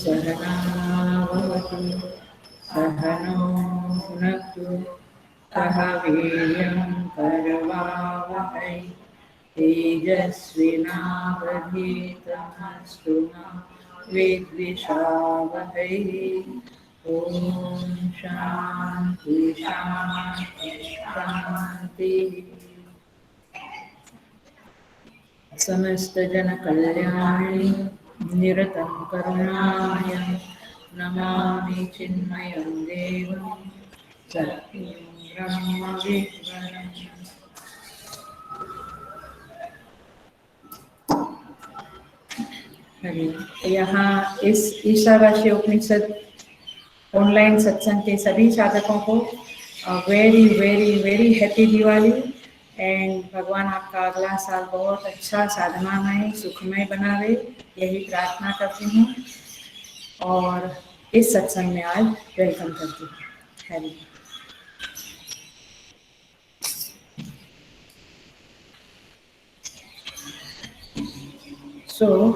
सहनावतु सहनौ भुनक्तु सह वीर्यं करवावहै तेजस्विनावधीतमस्तु मा विद्विषावहै। ॐ शान्ति शान्ति शान्तिः। समस्त जन कल्याणी निरतं करुणामयं नमामि चिन्मयं देवं सत्यं ब्रह्म विद्वरम्। यहाँ इस ईशावास्य उपनिषद ऑनलाइन सत्संग के सभी साधकों को very very very happy Diwali and भगवान आपका अगला साल बहुत अच्छा साधनामय सुखमय बनावे, यही प्रार्थना करती हूँ और इस सत्संग में आज वेलकम करती हूँ। हरि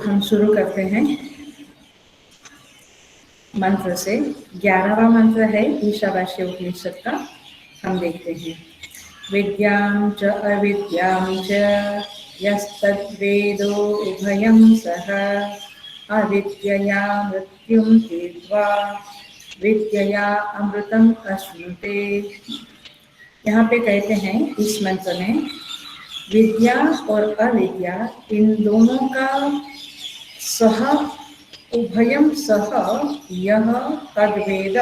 हम शुरू करते हैं मंत्र से। 11वां मंत्र है ईशावास्य उपनिषद का। हम देखते हैं। विद्यां च अविद्यां च यस्तद्वेदो उभयं सः अविद्यया मृत्युं तीर्त्वा विद्यया अमृतम् अश्नुते। यहाँ पे कहते हैं इस मंत्र में विद्या और अविद्या इन दोनों का सह उभयं सह यह तद्वेद,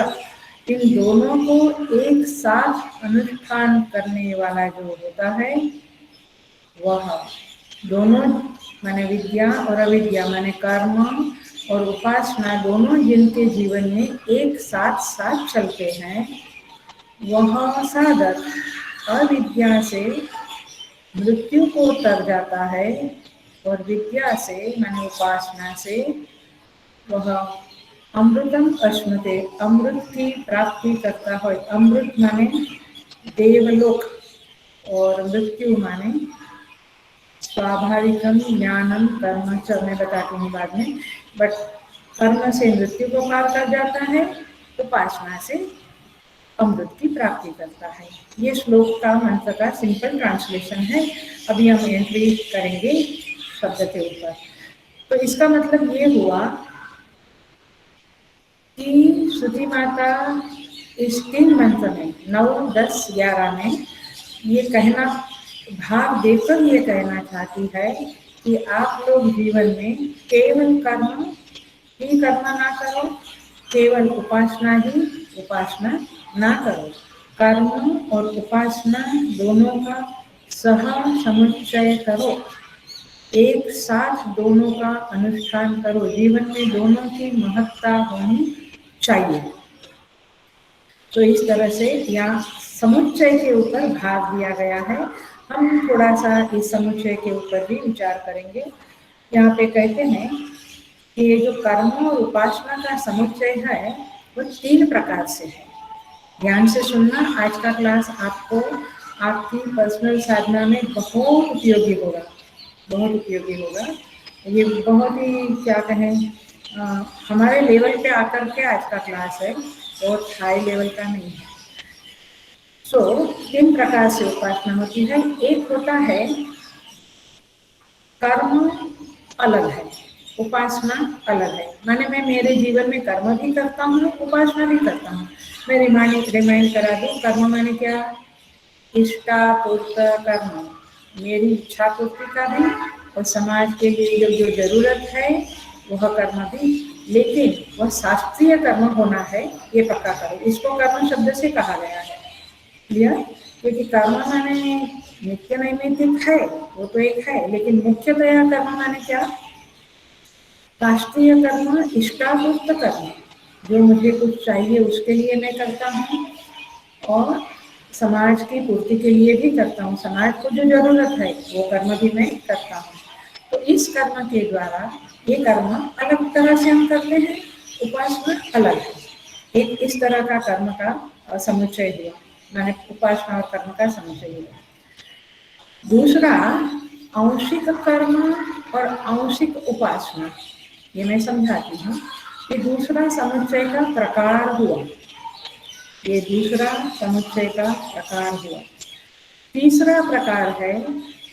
इन दोनों को एक साथ अनुष्ठान करने वाला जो होता है वह दोनों माने विद्या और अविद्या माने कर्म और उपासना दोनों जिनके जीवन में एक साथ साथ चलते हैं वह साधक अविद्या से मृत्यु को तर जाता है और विद्या से माने उपासना से वह अमृतम अश्नुते अमृत की प्राप्ति करता है। अमृत माने देवलोक और मृत्यु माने स्वाभाविकम ज्ञानम कर्म च, मैं बताती हूँ बाद में। बट कर्म से मृत्यु को पार कर जाता है, उपासना से अमृत की प्राप्ति करता है। ये श्लोक का मंत्र का सिंपल ट्रांसलेशन है। अभी हम एंट्री करेंगे शब्द के ऊपर। तो इसका मतलब ये हुआ कि श्रुति माता इस 3 मंत्र में 9, 10, 11 में ये कहना भाव देकर ये कहना चाहती है कि आप लोग जीवन में केवल कर्म ही करना ना करो, केवल उपासना ही उपासना ना करो। कर्म और उपासना दोनों का सह समुच्चय करो, एक साथ दोनों का अनुष्ठान करो। जीवन में दोनों की महत्ता होनी चाहिए। तो इस तरह से यहाँ समुच्चय के ऊपर भाग दिया गया है। हम थोड़ा सा इस समुच्चय के ऊपर भी विचार करेंगे। यहाँ पे कहते हैं कि ये जो कर्म और उपासना का समुच्चय है वो 3 प्रकार से है। ध्यान से सुनना, आज का क्लास आपको आपकी पर्सनल साधना में बहुत उपयोगी होगा, बहुत उपयोगी होगा। ये बहुत ही क्या कहें हमारे लेवल पे आकर के आज का क्लास है, बहुत हाई लेवल का नहीं है। 3 प्रकार से उपासना होती है। एक होता है कर्म अलग है, उपासना अलग है। माने मैं मेरे जीवन में कर्म भी करता हूँ, उपासना भी करता हूँ। मैं रिमाइंड करा दूँ, कर्म माने क्या? इष्टापूर्त कर्म, मेरी इच्छा पूर्ति का भी और समाज के लिए जो जरूरत है वह कर्म भी, लेकिन वह शास्त्रीय कर्म होना है, ये पक्का करो। इसको कर्म शब्द से कहा गया है, क्लियर? क्योंकि कर्म माने नित्य नैमित्तिक है, वो तो एक है, लेकिन मुख्यतया कर्म माने क्या? शास्त्रीय कर्म, इष्टापूर्त कर्म, जो मुझे कुछ चाहिए उसके लिए मैं करता हूँ और समाज की पूर्ति के लिए भी करता हूँ। समाज को जो जरूरत है वो कर्म भी मैं करता हूँ। तो इस कर्म के द्वारा ये कर्म अलग तरह से हम करते हैं, उपासना अलग है। एक इस तरह का कर्म का समुच्चय हुआ, माने उपासना और कर्म का समुच्चय हुआ। दूसरा आंशिक कर्म और आंशिक उपासना, ये मैं समझाती हूँ। ये दूसरा समुच्चय का प्रकार हुआ, ये दूसरा समुच्चय का प्रकार हुआ। तीसरा प्रकार है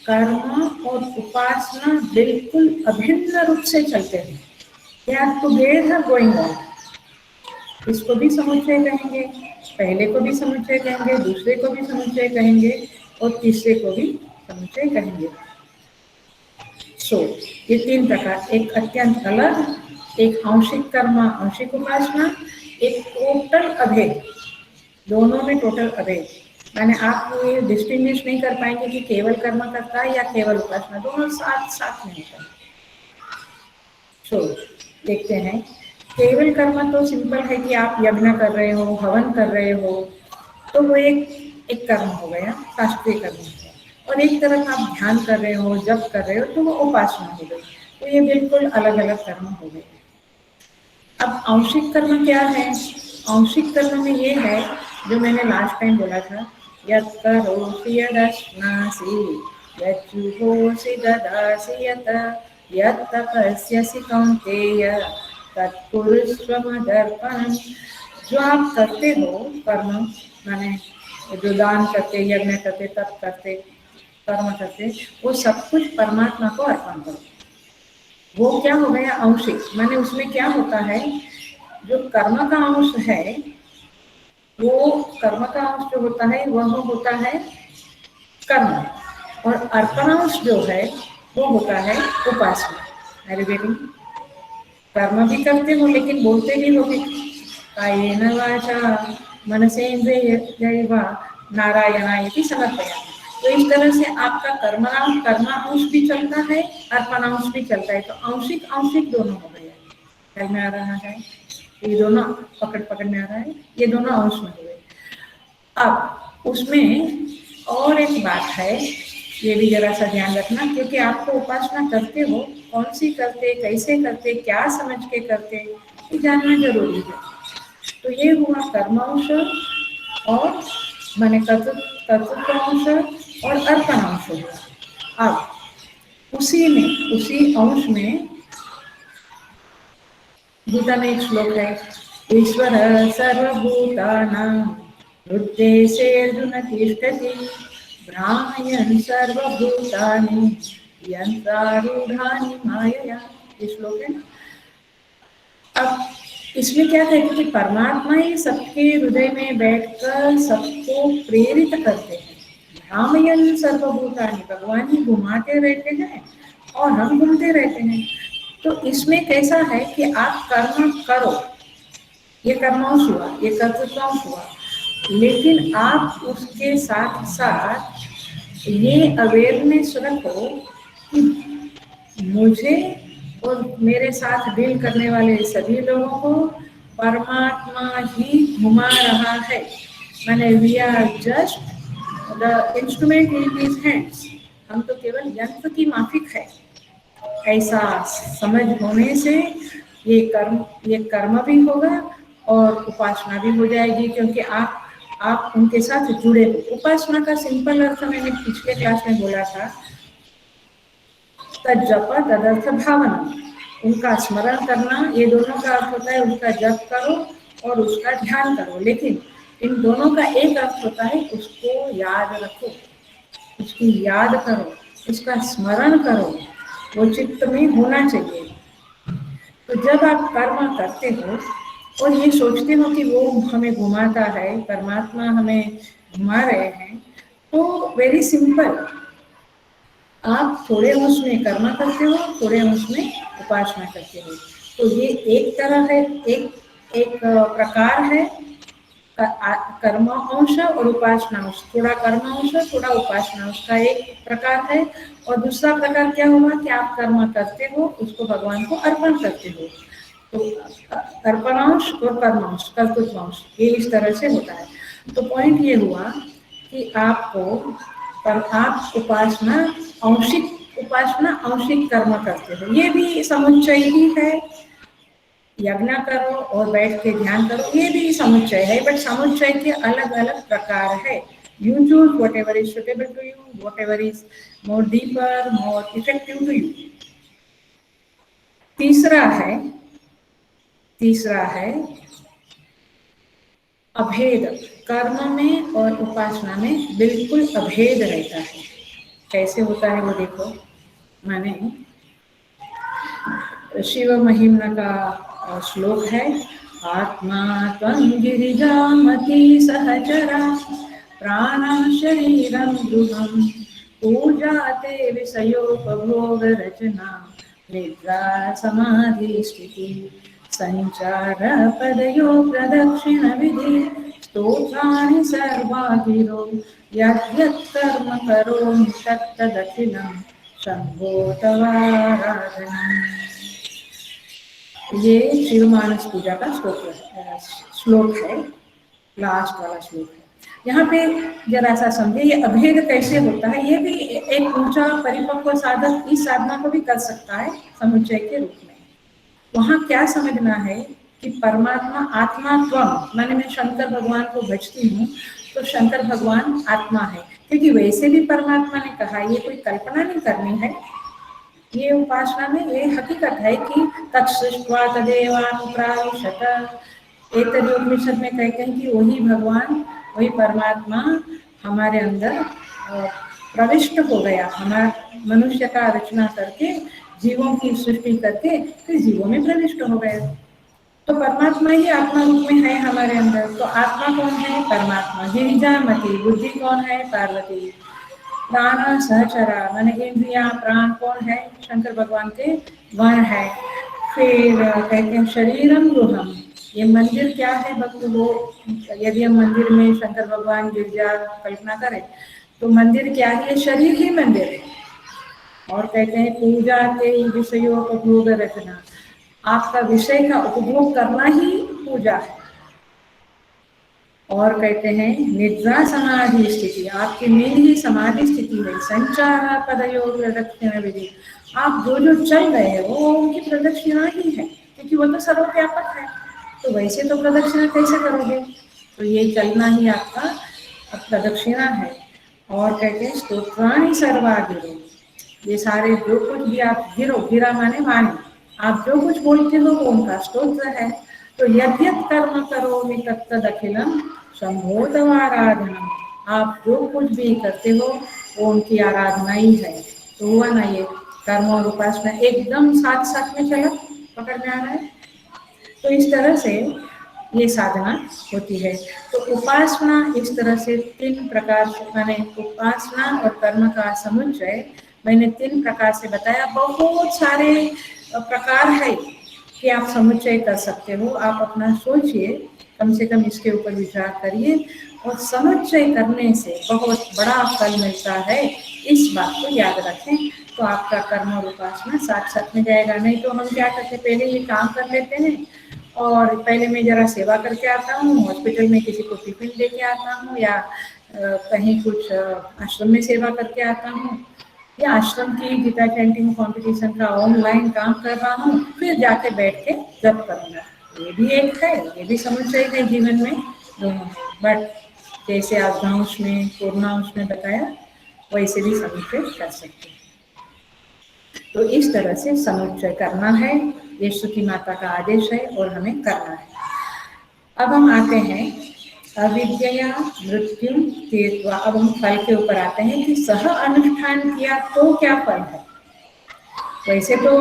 कर्म और उपासना बिल्कुल अभिन्न रूप से चलते हैं, they are together going on. इसको भी समुच्चय कहेंगे, पहले को भी समुच्चय कहेंगे, दूसरे को भी समुच्चय कहेंगे और तीसरे को भी समुच्चय कहेंगे। ये तीन प्रकार, एक अत्यंत अलग, एक आंशिक कर्म आंशिक उपासना, एक टोटल अभेद, दोनों में टोटल अभेद। माने आप ये डिस्टिंग्विश नहीं कर पाएंगे कि केवल कर्म करता है या केवल उपासना, दोनों साथ साथ में होता है। देखते हैं, केवल कर्म तो सिंपल है कि आप यज्ञ कर रहे हो, हवन कर रहे हो, तो वो एक कर्म हो गया, शास्त्रीय कर्म हो गया। और एक तरफ आप ध्यान कर रहे हो, जप कर रहे हो, तो वो उपासना हो गई। तो ये बिल्कुल अलग अलग कर्म हो गए। अब आंशिक कर्म क्या है? आंशिक कर्म में ये है जो मैंने लास्ट टाइम बोला था, यत् करोषि यदश्नासि यज्जुहोषि ददासि यत् यत् तपस्यसि कौन्तेय तत्कुरुष्व मदर्पणम्। जो आप करते हो कर्म, माने जो दान करते, यज्ञ करते, तप करते, कर्म करते, वो सब कुछ परमात्मा को अर्पण करो। वो क्या हो गया? आंशिक। माने उसमें क्या होता है, जो कर्म का अंश है, वो कर्म का अंश जो होता है वह होता है कर्म, और अर्पणांश जो है वो होता है उपासना। अरे बेटी, कर्म भी करते हो लेकिन बोलते भी हो कि कायेन वाचा मनसेन्द्रियैर्वा नारायणायेति समर्पयामि। तो इस तरह से आपका कर्मांश भी चलता है, अर्पणांश भी चलता है। तो आंशिक आंशिक दोनों हो गए। समझ में आ रहा है? ये दोनों पकड़ में आ रहा है, ये दोनों अंश में हो गए। अब उसमें और एक बात है, ये भी जरा सा ध्यान रखना, क्योंकि आपको उपासना करते हो, कौन सी करते, कैसे करते, क्या समझ के करते, ये जानना जरूरी है। तो ये हुआ कर्मांश और माने कर्तृत्वांश और अर्पणांश हुआ। अब उसी अंश में गीता में एक श्लोक है, ईश्वर सर्वभूतानां हृद्देशेऽर्जुन तिष्ठति भ्रामयन् सर्वभूतानि यन्त्रारूढानि मायया। ये श्लोक है। अब इसमें क्या कहते हैं कि परमात्मा ही सबके हृदय में बैठकर सबको प्रेरित करते हैं। भ्रामयन् सर्वभूतानि, भगवान ही घुमाते रहते हैं और हम घूमते रहते हैं। तो इसमें कैसा है कि आप कर्म करो, ये कर्मांश हुआ, ये कर्तृत्वांश हुआ, लेकिन आप उसके साथ साथ ये अवेयरनेस रखो कि मुझे और मेरे साथ डील करने वाले सभी लोगों को परमात्मा ही घुमा रहा है। माने we are just the instrument in his hands, हम तो केवल यंत्र की माफिक है। ऐसा समझ होने से ये कर्म भी होगा और उपासना भी हो जाएगी, क्योंकि आप उनके साथ जुड़े हो। उपासना का सिंपल अर्थ मैंने पिछले क्लास में बोला था, तज्जप तदर्थ भावना, उनका स्मरण करना, ये दोनों का अर्थ होता है उसका जप करो और उसका ध्यान करो। लेकिन इन दोनों का एक अर्थ होता है उसको याद रखो, उसकी याद करो, उसका स्मरण करो, वो चित्त में होना चाहिए। तो जब आप कर्म करते हो और ये सोचते हो कि वो हमें घुमाता है, परमात्मा हमें घुमा रहे हैं, तो वेरी सिंपल, आप थोड़े अंश में कर्म करते हो, थोड़े अंश में उपासना करते हो। तो ये एक तरह है, एक प्रकार है कर्म अंश और उपासना अंश। थोड़ा कर्म अंश, थोड़ा उपासना अंश का एक प्रकार है। और दूसरा प्रकार क्या हुआ कि आप कर्म करते हो, उसको भगवान को अर्पण करते हो। तो अर्पणांश और कर्मांश, कर्तृत्वांश, ये इस तरह से होता है। तो पॉइंट ये हुआ कि आप उपासना आंशिक कर्म करते हो, ये भी समुच्चय ही है। यज्ञ करो और बैठ के ध्यान करो, ये भी समुच्चय है, बट समुच्चय के अलग अलग प्रकार है। You choose whatever is suitable to you, whatever is more deeper, more effective to you. तीसरा है तीसरा है अभेद, कर्म में और उपासना में बिल्कुल अभेद रहता है। कैसे होता है वो देखो, माने शिव महिम्न का श्लोक है, आत्मा त्वं गिरिजामति सहचरा प्राणा शरीरं गृहं पूजा ते विषयोपभोग रचना निद्रा समाधि स्थिति संचार पदयो प्रदक्षिण विधि स्तोत्राणि सर्वा गिरो यद्यत् कर्म करोमि तत्तदखिलं शंभो तवाराधनम्। ये शिवमानस पूजा का श्लोक है, लास्ट वाला श्लोक है। यहाँ पे जरा सा समझे ये अभेद कैसे होता है। ये भी एक ऊंचा परिपक्व साधक इस साधना को भी कर सकता है समुच्चय के रूप में। वहाँ क्या समझना है कि परमात्मा आत्मा त्वम, माने मैं शंकर भगवान को भजती हूँ तो शंकर भगवान आत्मा है, क्योंकि वैसे भी परमात्मा ने कहा, ये कोई कल्पना नहीं करनी है, ये उपासना में ये हकीकत है कि तत्सृष्ट्वा तदेवानुप्राविशत। एतद्योपनिषद में कहते हैं कि वही भगवान, वही परमात्मा हमारे अंदर प्रविष्ट हो गया, हमारे मनुष्य का रचना करके जीवों की सृष्टि करके फिर जीवों में प्रविष्ट हो गया। तो परमात्मा ही आत्मा रूप में है हमारे अंदर। तो आत्मा कौन है? परमात्मा। गिरिजामती, बुद्धि कौन है? पार्वती। प्राण सहचरा, माने इंद्रिया प्राण कौन है? शंकर भगवान के वन है। फिर कहते हैं शरीरम गृहम, ये मंदिर क्या है भक्त लोग, यदि हम मंदिर में शंकर भगवान गिरजा कल्पना करें तो मंदिर क्या है? शरीर ही मंदिर है। और कहते हैं पूजा के विषयों को भोग रचना, आपका विषय का उपभोग करना ही पूजा है। और कहते हैं निद्रा समाधि स्थिति, आपकी नींद ही समाधि स्थिति है। संचार पदयोग प्रदक्षिण विधि, आप जो जो चल रहे हैं वो उनकी प्रदक्षिणा ही है, क्योंकि वो तो सर्वव्यापक है। तो वैसे तो प्रदक्षिणा कैसे करोगे? तो ये चलना ही आपका प्रदक्षिणा है। और कहते हैं स्तोत्राणि सर्वा गिरो, ये सारे जो कुछ भी आप गिरो, गिरा माने वाणी, आप जो कुछ बोलते हो वो उनका स्तोत्र है। तो यद्यत् कर्म करोमि तत्तदखिलं शंभो तवाराधनम्, आप जो कुछ भी करते हो वो उनकी आराधना ही है। तो हुआ ना ये कर्म और उपासना एकदम साथ साथ में चला, पकड़ में आ रहा है। तो इस तरह से ये साधना होती है। तो उपासना इस तरह से तीन प्रकार से, माने उपासना और कर्म का समुच्चय मैंने तीन प्रकार से बताया। बहुत सारे प्रकार है कि आप समुच्चय कर सकते हो। आप अपना सोचिए, कम से कम इसके ऊपर विचार करिए, और समुच्चय करने से बहुत बड़ा फल मिलता है, इस बात को याद रखें। तो आपका कर्म और उपासना साथ साथ में जाएगा। नहीं तो हम क्या करते, पहले ये काम कर लेते हैं और पहले मैं जरा सेवा करके आता हूँ, हॉस्पिटल में किसी को टिफिन दे के आता हूँ, या कहीं कुछ आश्रम में सेवा करके आता हूँ, या आश्रम की गीता चैंटिंग कंपटीशन का ऑनलाइन काम कर रहा हूँ, फिर जाके बैठ के जप करूँगा। ये भी एक है, ये भी समुच्चय है जीवन में दोनों। बट जैसे आप गाँव में पूर्णांश में बताया, वैसे भी समुच्चय कर सकते हैं। तो इस तरह से समुच्चय करना है, ये श्रुति माता का आदेश है और हमें करना है। अब हम आते हैं अविद्या मृत्यु तीर्थवा। अब हम फल के ऊपर आते हैं कि सह अनुष्ठान किया तो क्या फल है। वैसे तो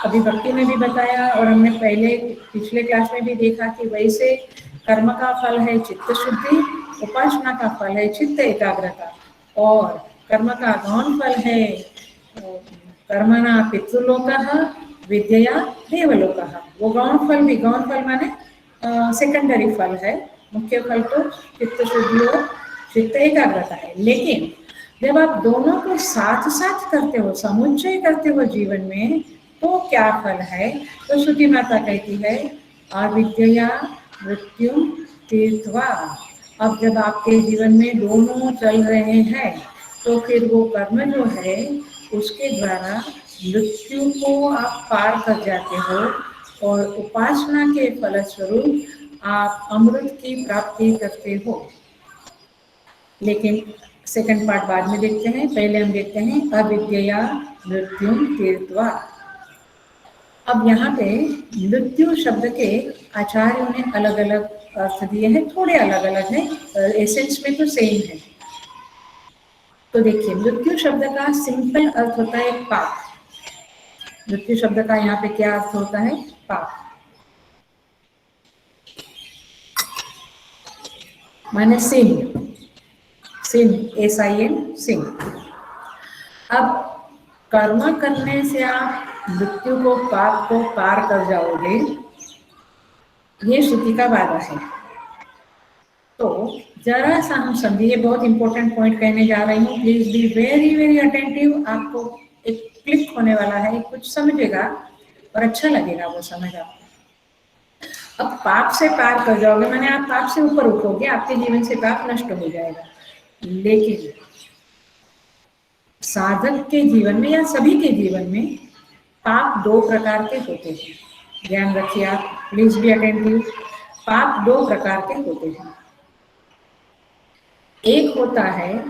अभी भक्ति में भी बताया और हमने पहले पिछले क्लास में भी देखा कि वैसे कर्म का फल है चित्त शुद्धि, उपासना का फल है चित्त एकाग्रता, और कर्म का गौण फल है कर्मणा पितृलोकः विद्या देवलोकः। वो गौण फल भी, गौण फल माने सेकेंडरी फल है, मुख्य फल तो चित्त शुद्धि और चित्त एकाग्रता है। लेकिन जब आप दोनों को साथ साथ करते हो, समुच्चय करते हो जीवन में, तो क्या फल है? तो श्रुति माता कहती है अविद्या मृत्यु तीर्थवा। अब जब आपके जीवन में दोनों चल रहे हैं तो फिर वो कर्म जो है उसके द्वारा मृत्यु को आप पार कर जाते हो, और उपासना के फलस्वरूप आप अमृत की प्राप्ति करते हो। लेकिन सेकंड पार्ट बाद में देखते हैं, पहले हम देखते हैं अविद्या मृत्यु तीर्थवा। अब यहाँ पे मृत्यु शब्द के आचार्यों ने अलग अलग अर्थ दिए हैं, थोड़े अलग अलग हैं, एसेंस में तो सेम है। तो देखिए, मृत्यु शब्द का सिंपल अर्थ होता है पाप। मृत्यु शब्द का यहाँ पे क्या अर्थ होता है? पाप, माने सिन, सिन, SIN, सिन। अब कर्म करने से आप मृत्यु को, पाप को पार कर जाओगे, ये श्रुति का वादा है। तो जरा सा हम समझिए, बहुत इंपॉर्टेंट पॉइंट कहने जा रही हूँ, please be very very attentive. आपको एक क्लिक होने वाला है, कुछ समझेगा और अच्छा लगेगा वो समझ आपको। अब पाप से पार कर जाओगे माने आप पाप से ऊपर उठोगे, आपके जीवन से पाप नष्ट हो जाएगा। लेकिन साधक के जीवन में या सभी के जीवन में पाप दो प्रकार के होते हैं। ध्यान रखिए आप, प्लीज बी अटेंटिव। पाप दो प्रकार के होते हैं। एक होता है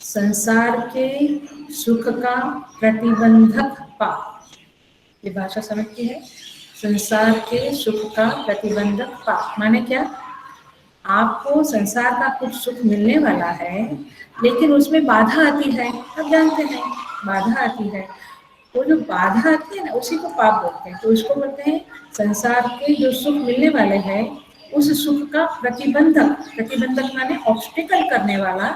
संसार के सुख का प्रतिबंधक पाप। ये भाषा समझती है? संसार के सुख का प्रतिबंधक पाप माने क्या? आपको संसार का कुछ सुख मिलने वाला है, लेकिन उसमें बाधा आती है। आप जानते हैं बाधा आती है, वो जो बाधा आती है ना, उसी को पाप बोलते हैं। तो उसको बोलते हैं संसार के जो सुख मिलने वाले हैं, उस सुख का प्रतिबंधक, प्रतिबंधक माने ऑब्स्टिकल करने वाला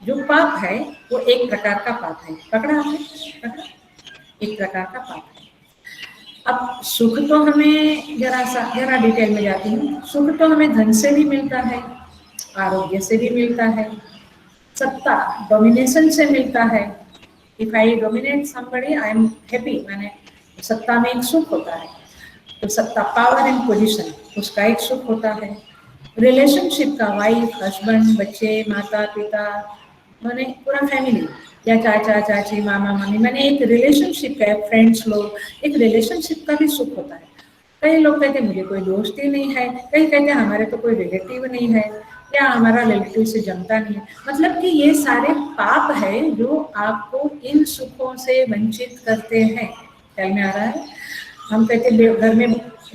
जो पाप है, वो एक प्रकार का पाप है। पकड़ा आपने? पकड़ा? एक प्रकार का पाप है। अब सुख तो हमें जरा डिटेल में जाती हूँ। सुख तो हमें धन से भी मिलता है, आरोग्य से भी मिलता है, सत्ता, डोमिनेशन से मिलता है। If I dominate somebody I am happy, माने सत्ता में एक सुख होता है। तो सत्ता, पावर एंड पोजीशन, उसका एक सुख होता है। रिलेशनशिप का, वाइफ, हस्बैंड, बच्चे, माता पिता, माने पूरा फैमिली, या चाचा चाची, मामा मामी, माने एक रिलेशनशिप है, फ्रेंड्स लोग, एक रिलेशनशिप का भी सुख होता है। कई लोग कहते हैं मुझे कोई दोस्त ही नहीं है, कई कहते हैं हमारे तो कोई रिलेटिव नहीं है, या हमारा रिलेटिव से जमता नहीं है। मतलब कि ये सारे पाप है जो आपको इन सुखों से वंचित करते हैं। ख्याल में आ रहा है? हम कहते हैं घर में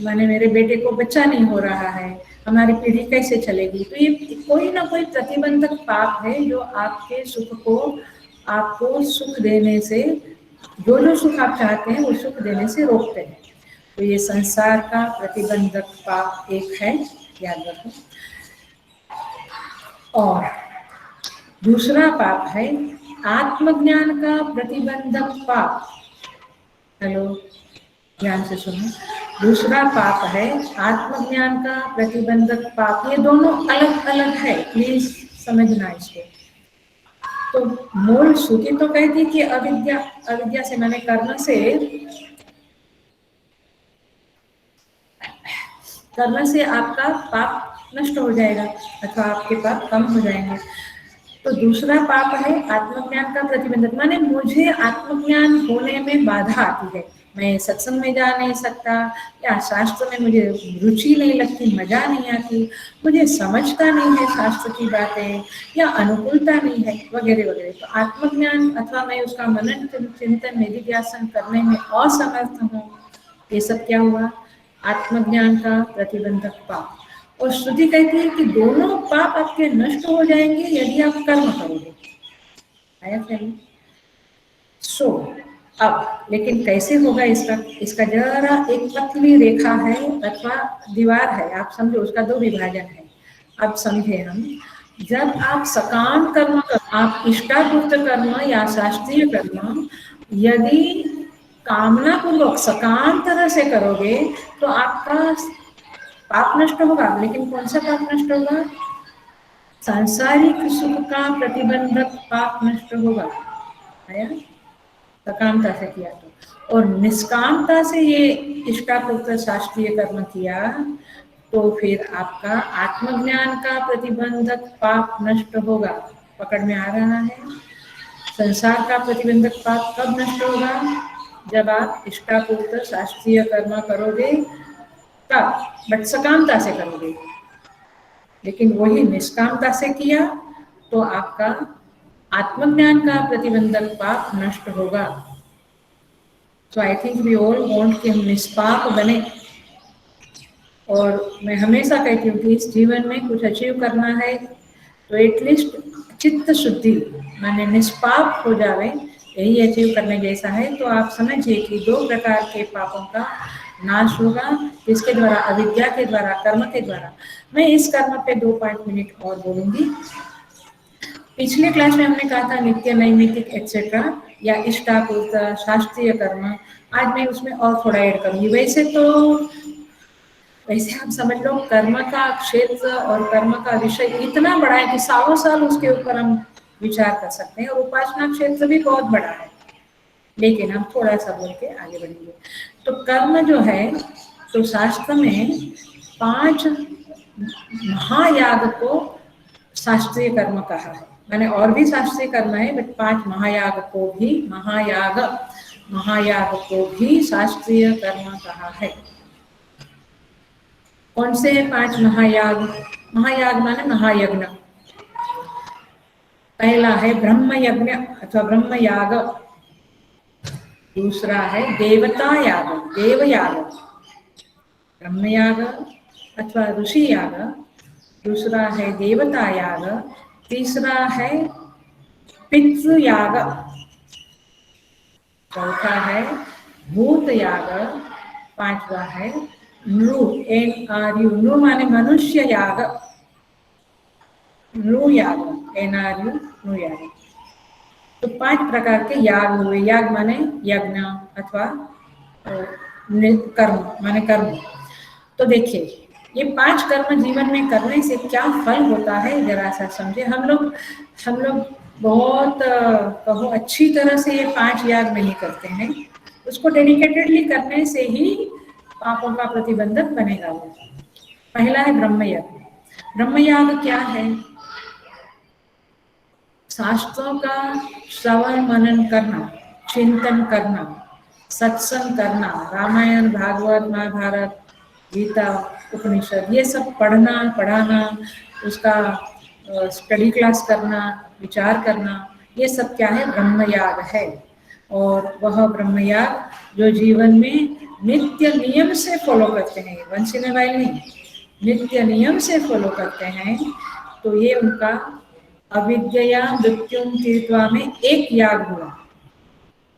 माने मेरे बेटे को बच्चा नहीं हो रहा है, हमारी पीढ़ी कैसे चलेगी? तो ये कोई ना कोई प्रतिबंधक पाप है जो आपके सुख को, आपको सुख देने से, जो सुख आप चाहते हैं वो सुख देने से रोकते हैं। तो ये संसार का प्रतिबंधक पाप एक है, याद रखो। और दूसरा पाप है आत्मज्ञान का प्रतिबंधक पाप। हेलो, ध्यान से सुनो। दूसरा पाप है आत्मज्ञान का प्रतिबंधक पाप। ये दोनों अलग अलग है, प्लीज समझना इसको। तो मूल श्रुति तो कहती कि अविद्या, अविद्या से माने कर्म से, कर्म से आपका पाप नष्ट हो जाएगा अथवा आपके पाप कम हो जाएंगे। तो दूसरा पाप है आत्मज्ञान का प्रतिबंधक, माने मुझे आत्मज्ञान होने में बाधा आती है। मैं सत्संग में जा नहीं सकता, या शास्त्र में मुझे रुचि नहीं लगती, मजा नहीं आती, मुझे समझता नहीं है शास्त्र की बातें, या अनुकूलता नहीं है, वगैरह वगैरह। तो आत्मज्ञान अथवा मैं उसका मनन चिंतन निधिध्यासन करने में असमर्थ हूँ, ये सब क्या हुआ? आत्मज्ञान का प्रतिबंधक पाप। और श्रुति कहती है कि दोनों पाप आपके नष्ट हो जाएंगे यदि आप कर्म करोगे। आया क्या? सो अब लेकिन कैसे होगा इसका जरा एक पतली रेखा है अथवा दीवार है, आप समझो, उसका दो विभाजन है। अब समझे हम, जब आप सकाम कर्म, आप इष्टापूर्त कर्म या शास्त्रीय कर्म यदि कामना पूर्वक सकाम तरह से करोगे तो आपका पाप नष्ट होगा। लेकिन कौन सा पाप नष्ट होगा? सांसारिक सुख का प्रतिबंधक पाप नष्ट होगा। आया? सकामता से किया तो। और निष्कामता से ये इष्टापूर्त शास्त्रीय कर्म किया तो फिर आपका आत्मज्ञान का प्रतिबंधक पाप नष्ट होगा। पकड़ में आ रहा है? संसार का प्रतिबंधक पाप कब नष्ट होगा? जब आप इष्टापूर्त शास्त्रीय कर्म करोगे तब, बट सकामता से करोगे। लेकिन वही निष्कामता से किया तो आपका आत्मज्ञान का प्रतिबंधक पाप नष्ट होगा। So I think we all want कि हम निष्पाप बने। और मैं हमेशा कहती हूँ कि इस जीवन में कुछ अचीव करना है तो एटलीस्ट चित्त शुद्धि माने निष्पाप हो जावे, यही अचीव करने जैसा है। तो आप समझिए कि 2 प्रकार के पापों का नाश होगा, किसके द्वारा? अविद्या के द्वारा, कर्म के द्वारा। मैं इस कर्म पे 2-5 मिनट और बोलूंगी। पिछले क्लास में हमने कहा था नित्य, नैमित्तिक एक्सेट्रा या इष्टापूर्त, शास्त्रीय कर्म। आज मैं उसमें और थोड़ा ऐड करूंगी। वैसे आप समझ लो कर्म का क्षेत्र और कर्म का विषय इतना बड़ा है कि सालों साल उसके ऊपर हम विचार कर सकते हैं, और उपासना क्षेत्र भी बहुत बड़ा है, लेकिन हम थोड़ा सा बोल के आगे बढ़ेंगे। तो कर्म जो है, तो शास्त्र में 5 महायाग को शास्त्रीय कर्म कहा है। मैंने और भी शास्त्रीय कर्म है, बट 5 महायाग को भी शास्त्रीय कर्म कहा है। कौन से 5 महायाग? महायाग माने महायज्ञ। पहला है ब्रह्म यज्ञ अथवा ब्रह्म याग, दूसरा है देवता याग, देवयाग, ब्रह्मयाग अथवा ऋषि याग, दूसरा है देवता याग, तीसरा है पितृयाग, चौथा है भूत याग, पांचवा है नृ, NRU, नृ माने मनुष्य याग, नृ याग, NRU, नृ याग। तो 5 प्रकार के याग हुए। याग माने यज्ञ अथवा कर्म माने कर्म। तो देखिए ये 5 कर्म जीवन में करने से क्या फल होता है, जरा सा समझे। हम लोग बहुत कहो अच्छी तरह से ये 5 याग नहीं करते हैं। उसको डेडिकेटेडली करने से ही पापों का प्रतिबंधक बनेगा वो। पहला है ब्रह्मयज्ञ। ब्रह्मयाग क्या है? शास्त्रों का श्रवण मनन करना, चिंतन करना, सत्संग करना, रामायण, भागवत, महाभारत, गीता, उपनिषद, ये सब पढ़ना, पढ़ाना, उसका स्टडी क्लास करना, विचार करना, ये सब क्या है? ब्रह्मयाग है। और वह ब्रह्मयाग जो जीवन में नित्य नियम से फॉलो करते हैं, वंस इन ए वाइल नहीं, नित्य नियम से फॉलो करते हैं, तो ये उनका अविद्या मृत्युम तीर्थवा में एक याग हुआ,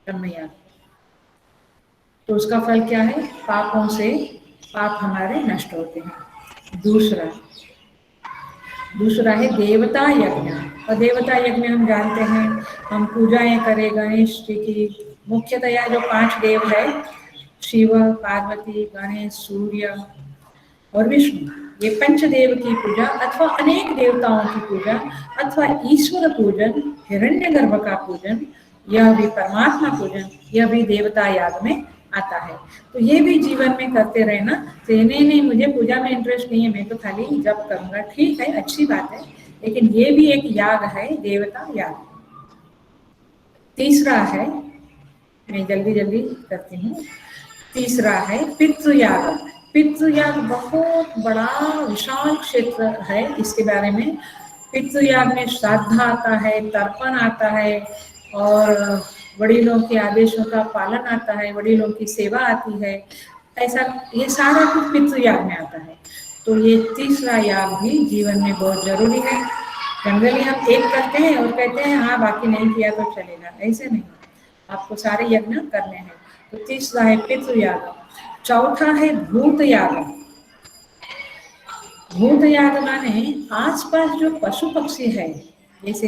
ब्रह्मयाग। तो उसका फल क्या है? पापों से पाप हमारे नष्ट होते हैं। दूसरा है देवता यज्ञ। और देवता यज्ञ हम जानते हैं, हम पूजाएं करें गणेश जी की। मुख्यतया जो 5 देव है, शिव, पार्वती, गणेश, सूर्य और विष्णु, ये पंचदेव की पूजा अथवा अनेक देवताओं की पूजा अथवा ईश्वर पूजन, हिरण्यगर्भ का पूजन, यह भी परमात्मा पूजन, यह भी देवता याग में आता है। तो ये भी जीवन में करते रहना। तो नहीं मुझे पूजा में इंटरेस्ट नहीं है, मैं तो खाली जप करूंगा, ठीक है, अच्छी बात है, लेकिन ये भी एक याग है, देवता याग। तीसरा है, मैं जल्दी जल्दी करती हूँ, तीसरा है पितृयाग। पितृयाग बहुत बड़ा विशाल क्षेत्र है, इसके बारे में। पितृयाग में श्राद्ध आता है, तर्पण आता है, और वडीलों के आदेशों का पालन आता है, वडीलों की सेवा आती है, ऐसा ये सारा कुछ पितृयाग में आता है। तो ये तीसरा याग भी जीवन में बहुत जरूरी है। जनरली हम एक करते हैं और कहते हैं हाँ बाकी नहीं किया तो चलेगा, ऐसे नहीं, आपको सारे यज्ञ करने हैं। तो तीसरा है पितृयाग। चौथा है भूत याग। भूत याग माने आसपास जो पशु पक्षी है, जैसे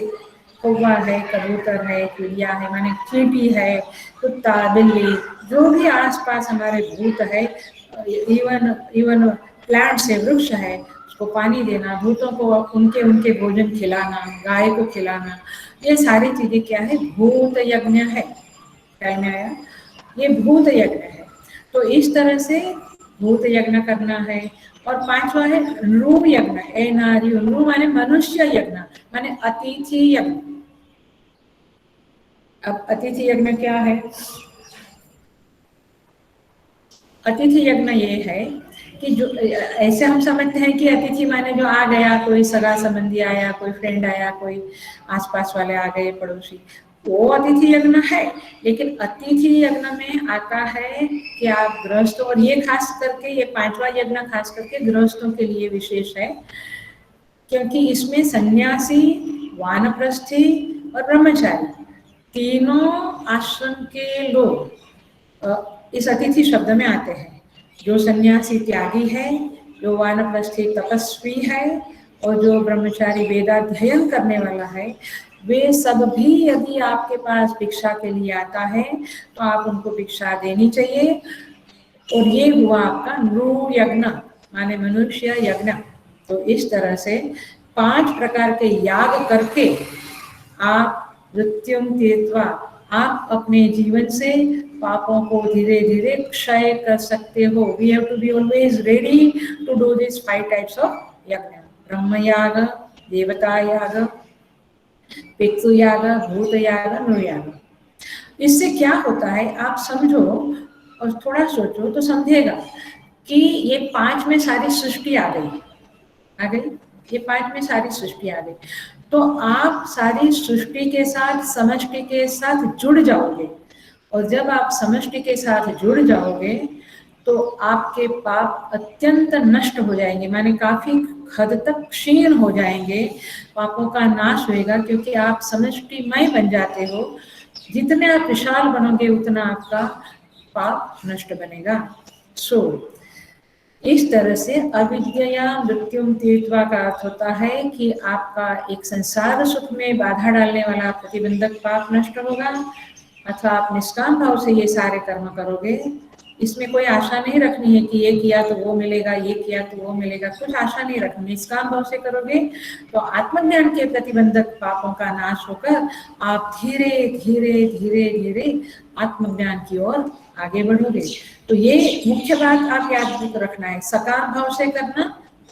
कौवा है, कबूतर है, चिड़िया है, माने चींटी है, कुत्ता, बिल्ली, जो भी आसपास हमारे भूत है, इवन प्लांट्स है, वृक्ष है, उसको पानी देना, भूतों को उनके भोजन खिलाना, गाय को खिलाना, ये सारी चीजें क्या है? भूत यज्ञ है। ख्याल में आया? ये भूत यज्ञ है। तो इस तरह से भूत यज्ञ करना है। और 5वां है नृ यज्ञ, NRU, नृ माने मनुष्य यज्ञ, माने अतिथि यज्ञ। अब अतिथि यज्ञ क्या है? अतिथि यज्ञ ये है कि जो ऐसे हम समझते हैं कि अतिथि माने जो आ गया, कोई सगा संबंधी आया, कोई फ्रेंड आया, कोई आसपास वाले आ गए, पड़ोसी। वो अतिथि यज्ञ है, लेकिन अतिथि यज्ञ में आता है कि आप गृहस्थों, और ये खास करके ये 5वां यज्ञ खास करके गृहस्थों के लिए विशेष है, क्योंकि इसमें सन्यासी, वानप्रस्थी और ब्रह्मचारी तीनों आश्रम के लोग इस अतिथि शब्द में आते हैं। जो सन्यासी त्यागी है, जो वानप्रस्थी तपस्वी है, और जो ब्रह्मचारी वेदाध्ययन करने वाला है, वे सब भी यदि आपके पास भिक्षा के लिए आता है तो आप उनको भिक्षा देनी चाहिए। और ये हुआ आपका नृ यज्ञ, माने मनुष्य यज्ञ। तो इस तरह से 5 प्रकार के याग करके आप मृत्युम तीर्त्वा, आप अपने जीवन से पापों को धीरे धीरे क्षय कर सकते हो। We have to be always ready to do this 5 types of yajna: ब्रह्म याग, देवता याग, पितृ याग, भूत याग, नृयाग। इससे क्या होता है आप समझो और थोड़ा सोचो तो समझेगा कि ये 5 में सारी सृष्टि आ गई, ये 5 में सारी सृष्टि आ गई। तो आप सारी सृष्टि के साथ, समष्टि के साथ जुड़ जाओगे, और जब आप समष्टि के साथ जुड़ जाओगे तो आपके पाप अत्यंत नष्ट हो जाएंगे, माने काफी हद तक क्षीण हो जाएंगे, पापों का नाश होएगा, क्योंकि आप समष्टिमय बन जाते हो। जितने आप विशाल बनोगे उतना आपका पाप नष्ट बनेगा। इस तरह से अविद्या मृत्युम तीर्त्वा का अर्थ होता है कि आपका एक संसार सुख में बाधा डालने वाला प्रतिबंधक पाप नष्ट होगा, अथवा आप निष्काम भाव से ये सारे कर्म करोगे। इसमें कोई आशा नहीं रखनी है कि ये किया तो वो मिलेगा, ये किया तो वो मिलेगा, कुछ आशा नहीं रखनी। निष्काम भाव से करोगे तो आत्मज्ञान के प्रतिबंधक पापों का नाश होकर आप धीरे धीरे धीरे धीरे आत्मज्ञान की ओर आगे बढ़ोगे। तो ये मुख्य बात आप याद रखना है, सकाम भाव से करना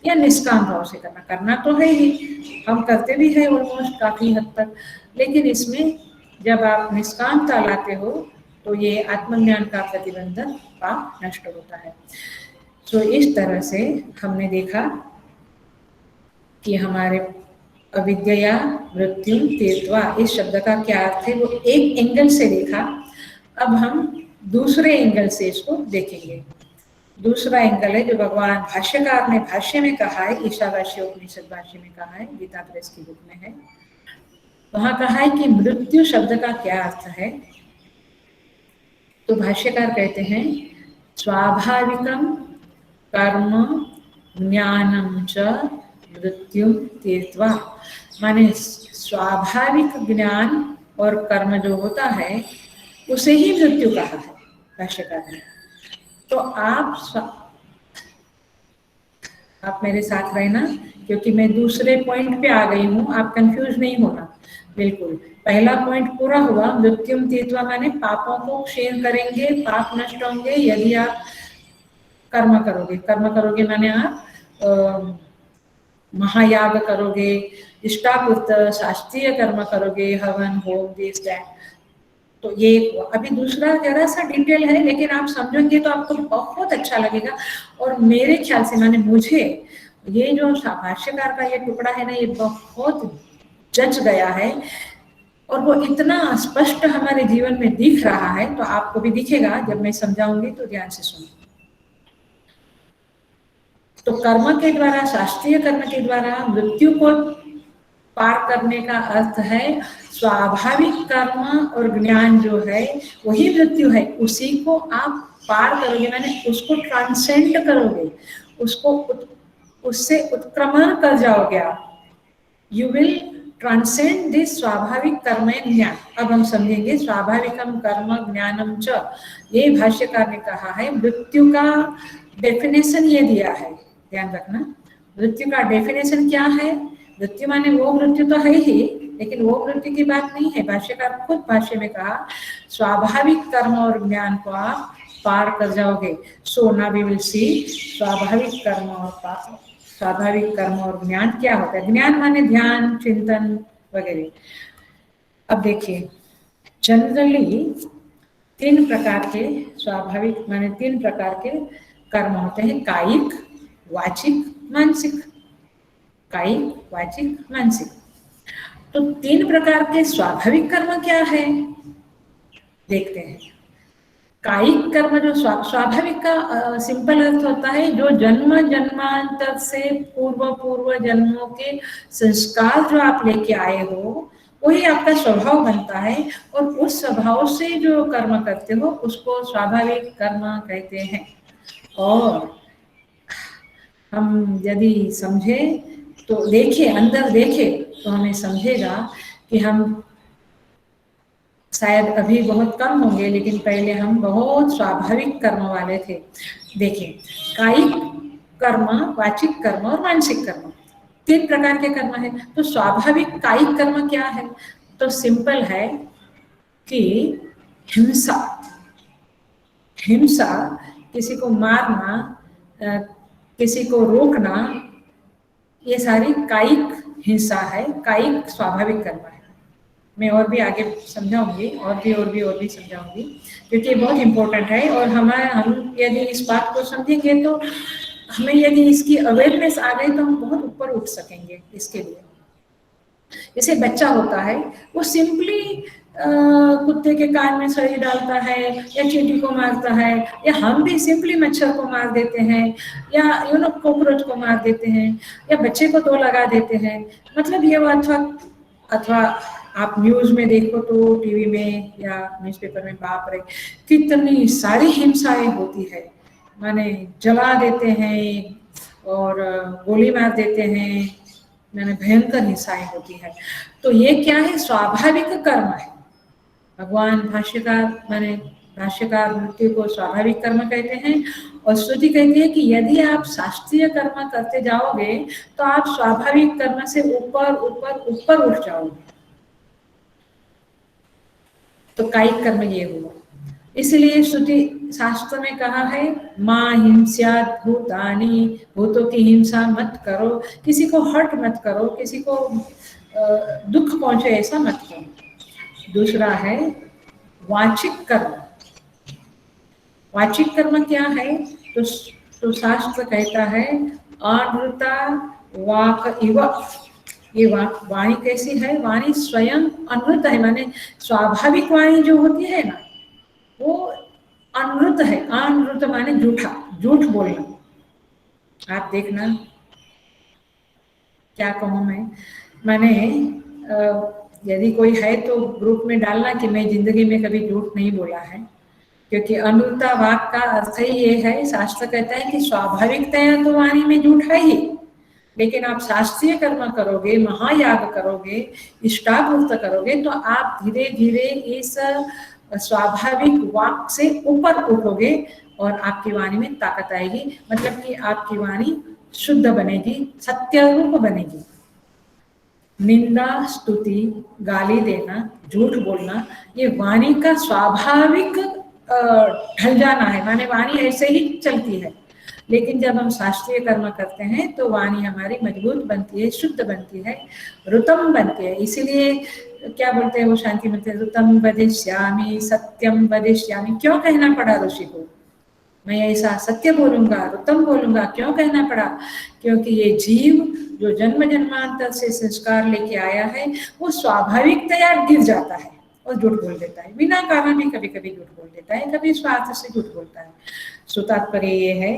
या निष्काम भाव से करना। करना तो है ही, हम करते भी हैं ऑलमोस्ट काफी हद तक, लेकिन इसमें जब आप निष्कामता लाते हो तो ये आत्मज्ञान का प्रतिबंधक पाप नष्ट होता है। तो इस तरह से हमने देखा कि हमारे अविद्या मृत्यु तीर्त्वा इस शब्द का क्या अर्थ है, वो एक एंगल से देखा। अब हम दूसरे एंगल से इसको देखेंगे। दूसरा एंगल है जो भगवान भाष्यकार ने भाष्य में कहा है, ईशावास्य उपनिषद भाष्य में कहा है, गीता प्रेस की बुक में है। वहां कहा है कि मृत्यु शब्द का क्या अर्थ है। तो भाष्यकार कहते हैं, स्वाभाविकम कर्म ज्ञानम च मृत्यु तीर्त्वा, माने स्वाभाविक ज्ञान और कर्म जो होता है उसे ही मृत्यु कहा है भाष्यकार ने। तो आप मेरे साथ रहना, क्योंकि मैं दूसरे पॉइंट पे आ गई हूँ, आप कंफ्यूज नहीं होना बिल्कुल। पहला पॉइंट पूरा हुआ, मृत्युम तीर्त्वा माने पापों को क्षीण करेंगे, पाप नष्ट होंगे यदि आप कर्म करोगे। कर्म करोगे माने आप महायाग करोगे, इष्टापूर्त शास्त्रीय कर्म करोगे, हवन होम दिस दैट। तो ये अभी दूसरा जरा सा डिटेल है, लेकिन आप समझेंगे तो आपको बहुत अच्छा लगेगा। और मेरे ख्याल से, माने मुझे ये जो भाष्यकार का ये टुकड़ा है ना, ये बहुत जच गया है, और वो इतना स्पष्ट हमारे जीवन में दिख रहा है, तो आपको भी दिखेगा जब मैं समझाऊंगी, तो ध्यान से सुनो। तो कर्म के द्वारा, शास्त्रीय कर्म के द्वारा मृत्यु को पार करने का अर्थ है स्वाभाविक कर्म और ज्ञान जो है वही मृत्यु है, उसी को आप पार करोगे, मैंने उसको ट्रांसेंड करोगे, उसको उससे उत्क्रमण कर जाओगे आप। यू विल ट्रांसेंड दिस स्वाभाविक कर्म ज्ञान। अब हम समझेंगे स्वाभाविकम कर्म ज्ञानम च, ये भाष्यकार ने कहा है। मृत्यु का डेफिनेशन ये दिया है, ध्यान रखना। मृत्यु का डेफिनेशन क्या है? मृत्यु माने वो मृत्यु तो है ही, लेकिन वो मृत्यु की बात नहीं है। भाष्यकार खुद भाष्य में कहा स्वाभाविक कर्म और ज्ञान को आप पार कर जाओगे। So now we will see स्वाभाविक कर्म और पाप, स्वाभाविक कर्म और ज्ञान क्या होता है। ज्ञान माने ध्यान, चिंतन वगैरह। अब देखिए, जनरली 3 प्रकार के स्वाभाविक माने 3 प्रकार के कर्म होते हैं, कायिक, वाचिक, मानसिक। कायिक, वाचिक, मानसिक। तो 3 प्रकार के स्वाभाविक कर्म क्या है देखते हैं। कायिक कर्म जो स्वाभाविक का सिंपल अर्थ होता है जो जन्म जन्मांतर से पूर्व जन्मों के संस्कार जो आप लेके आए हो वही आपका स्वभाव बनता है, और उस स्वभाव से जो कर्म करते हो उसको स्वाभाविक कर्म कहते हैं। और हम यदि समझे तो देखे, अंदर देखे तो हमें समझेगा कि हम शायद अभी बहुत कम होंगे, लेकिन पहले हम बहुत स्वाभाविक कर्म वाले थे। देखिए, कायिक कर्म, वाचिक कर्म और मानसिक कर्म 3 प्रकार के कर्म है। तो स्वाभाविक कायिक कर्म क्या है? तो सिंपल है कि हिंसा, हिंसा, किसी को मारना, किसी को रोकना, ये सारी कायिक हिंसा है, कायिक स्वाभाविक कर्म है। मैं और भी आगे समझाऊंगी, और भी समझाऊंगी, क्योंकि ये बहुत इम्पोर्टेंट है। और हम यदि इस बात को समझेंगे तो हमें यदि इसकी अवेयरनेस आ गई तो हम बहुत ऊपर उठ सकेंगे इसके लिए। जैसे बच्चा होता है, वो सिंपली कुत्ते के कान में सड़ी डालता है या चींटी को मारता है, या हम भी सिंपली मच्छर को मार देते हैं, या कॉकरोच को मार देते हैं, या बच्चे को 2 लगा देते हैं। मतलब ये अथवा आप न्यूज में देखो तो टीवी में या न्यूज़पेपर में, बाप रे कितनी सारी हिंसाएं होती है। माने जला देते हैं और गोली मार देते हैं, मैंने भयंकर हिंसाएं होती है। तो ये क्या है? स्वाभाविक कर्म है। भगवान भाष्यकार मृत्यु को स्वाभाविक कर्म कहते हैं, और श्रुति कहती है कि यदि आप शास्त्रीय कर्म करते जाओगे तो आप स्वाभाविक कर्म से ऊपर ऊपर ऊपर उठ जाओगे। तो कायिक कर्म ये हुआ। इसलिए श्रुति शास्त्र में कहा है, मां हिंस्यात् भूतानि, भूतों की हिंसा मत करो, किसी को हर्ट मत करो, किसी को दुख पहुंचे ऐसा मत करो। दूसरा है वाचिक कर्म। वाचिक कर्म क्या है? तो शास्त्र कहता है अनृता वाक इव। ये वाणी कैसी है? वाणी स्वयं अनृत है, माने स्वाभाविक वाणी जो होती है ना वो अनृत है। अनृत माने झूठा, झूठ बोलना। आप देखना क्या कहूँ मैं, माने यदि कोई है तो ग्रुप में डालना कि मैं जिंदगी में कभी झूठ नहीं बोला है, क्योंकि अनृता वाक का अर्थ ही ये है। शास्त्र कहता है कि स्वाभाविकतया तो वाणी में झूठ है ही, लेकिन आप शास्त्रीय कर्म करोगे, महायाग करोगे, इष्टापूर्त करोगे तो आप धीरे धीरे इस स्वाभाविक वाक से ऊपर उठोगे और आपकी वाणी में ताकत आएगी। मतलब कि आपकी वाणी शुद्ध बनेगी, सत्य रूप बनेगी। निंदा, स्तुति, गाली देना, झूठ बोलना, ये वाणी का स्वाभाविक ढल जाना है, माने वाणी ऐसे ही चलती है। लेकिन जब हम शास्त्रीय कर्म करते हैं तो वाणी हमारी मजबूत बनती है, शुद्ध बनती है, रुतम बनती है। इसीलिए क्या बोलते हैं वो शांति मंत्र, रुतम वदिष्यामि सत्यम वदिष्यामि। क्यों कहना पड़ा ऋषि को मैं ऐसा सत्य बोलूंगा, रुतम बोलूंगा? क्यों कहना पड़ा? क्योंकि ये जीव जो जन्म जन्मांतर से संस्कार लेके आया है वो स्वाभाविकतया गिर जाता है और झूठ बोल देता है, बिना कारण भी कभी कभी झूठ बोल देता है, कभी स्वार्थ से झूठ बोलता है। सो तात्पर्य ये है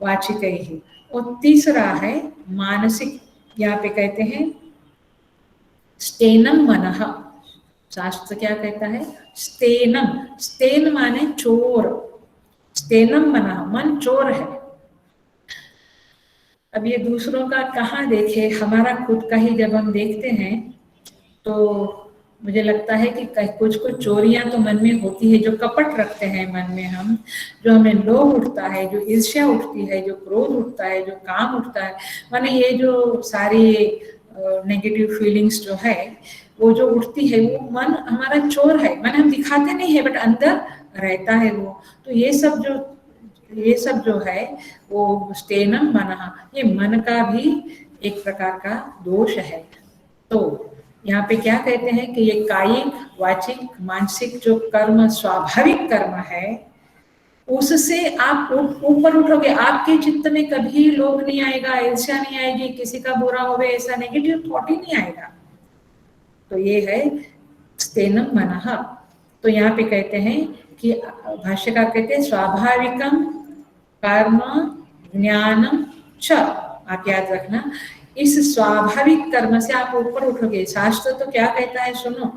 वाचिक ही। और तीसरा है मानसिक। यहाँ पे कहते हैं स्तेनम मनः। शास्त्र क्या कहता है? स्तेनम, स्तेन माने चोर, स्तेनम मनः, मन चोर है। अब ये दूसरों का कहाँ देखे, हमारा खुद का ही जब हम देखते हैं तो मुझे लगता है कि कुछ कुछ चोरियां तो मन में होती है, जो कपट रखते हैं मन में हम, जो हमें लोभ उठता है, जो ईर्ष्या उठती है, जो क्रोध उठता है, जो काम उठता है, माने ये जो सारी नेगेटिव फीलिंग्स जो है वो जो उठती है वो मन हमारा चोर है। माने हम दिखाते नहीं है बट अंदर रहता है वो। तो ये सब जो है वो स्तेनम मनः, ये मन का भी एक प्रकार का दोष है। तो यहाँ पे क्या कहते हैं कि ये कायिक, वाचिक, मानसिक जो कर्म स्वाभाविक कर्म है उससे आप ऊपर उठोगे। आपके चित्त में कभी लोभ नहीं आएगा, ईर्ष्या नहीं आएगी, किसी का बुरा होवे ऐसा नेगेटिव थॉट ही नहीं आएगा। तो ये है स्तेनम मनः। तो यहाँ पे कहते हैं कि भाष्यकार कहते हैं स्वाभाविकम कर्म ज्ञानम च। आप याद रखना, इस स्वाभाविक कर्म से आप ऊपर उठोगे। शास्त्र तो क्या कहता है सुनो,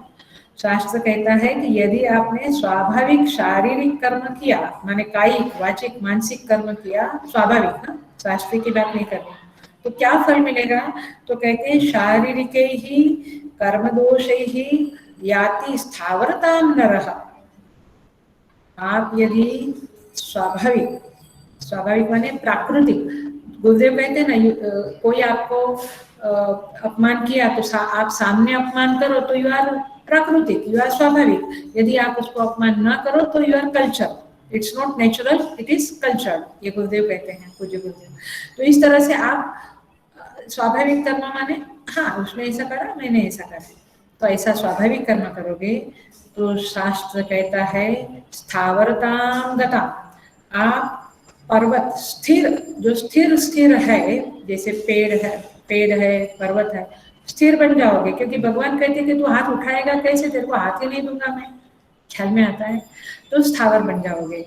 शास्त्र कहता है कि यदि आपने स्वाभाविक शारीरिक कर्म किया, माने कायिक वाचिक मानसिक कर्म किया, स्वाभाविक, हाँ, शास्त्र की बात नहीं करनी, तो क्या फल मिलेगा? तो कहते हैं शारीरिक ही कर्म दोष ही याति स्थावरताम नरः। आप यदि स्वाभाविक, स्वाभाविक माने प्राकृतिक, गुरुदेव कहते हैं ना, कोई आपको अपमान किया तो आप सामने अपमान करो तो यू आर प्राकृतिक, यू आर स्वाभाविक। यदि आप उसको अपमान ना करो तो you our culture, it's not natural, it is culture, ये गुरुदेव कहते हैं, पूज्य गुरुदेव। तो इस तरह से आप स्वाभाविक कर्म माने हाँ उसने ऐसा करा मैंने ऐसा करा, तो ऐसा स्वाभाविक कर्म करोगे तो शास्त्र कहता है स्थावरताम गता, आप पर्वत स्थिर, जो स्थिर स्थिर है, जैसे पेड़ है पर्वत है, स्थिर बन जाओगे। क्योंकि भगवान कहते हैं कि तू हाथ उठाएगा कैसे, तेरे को हाथ ही नहीं दूंगा मैं, ख्याल में आता है, तो स्थावर बन जाओगे।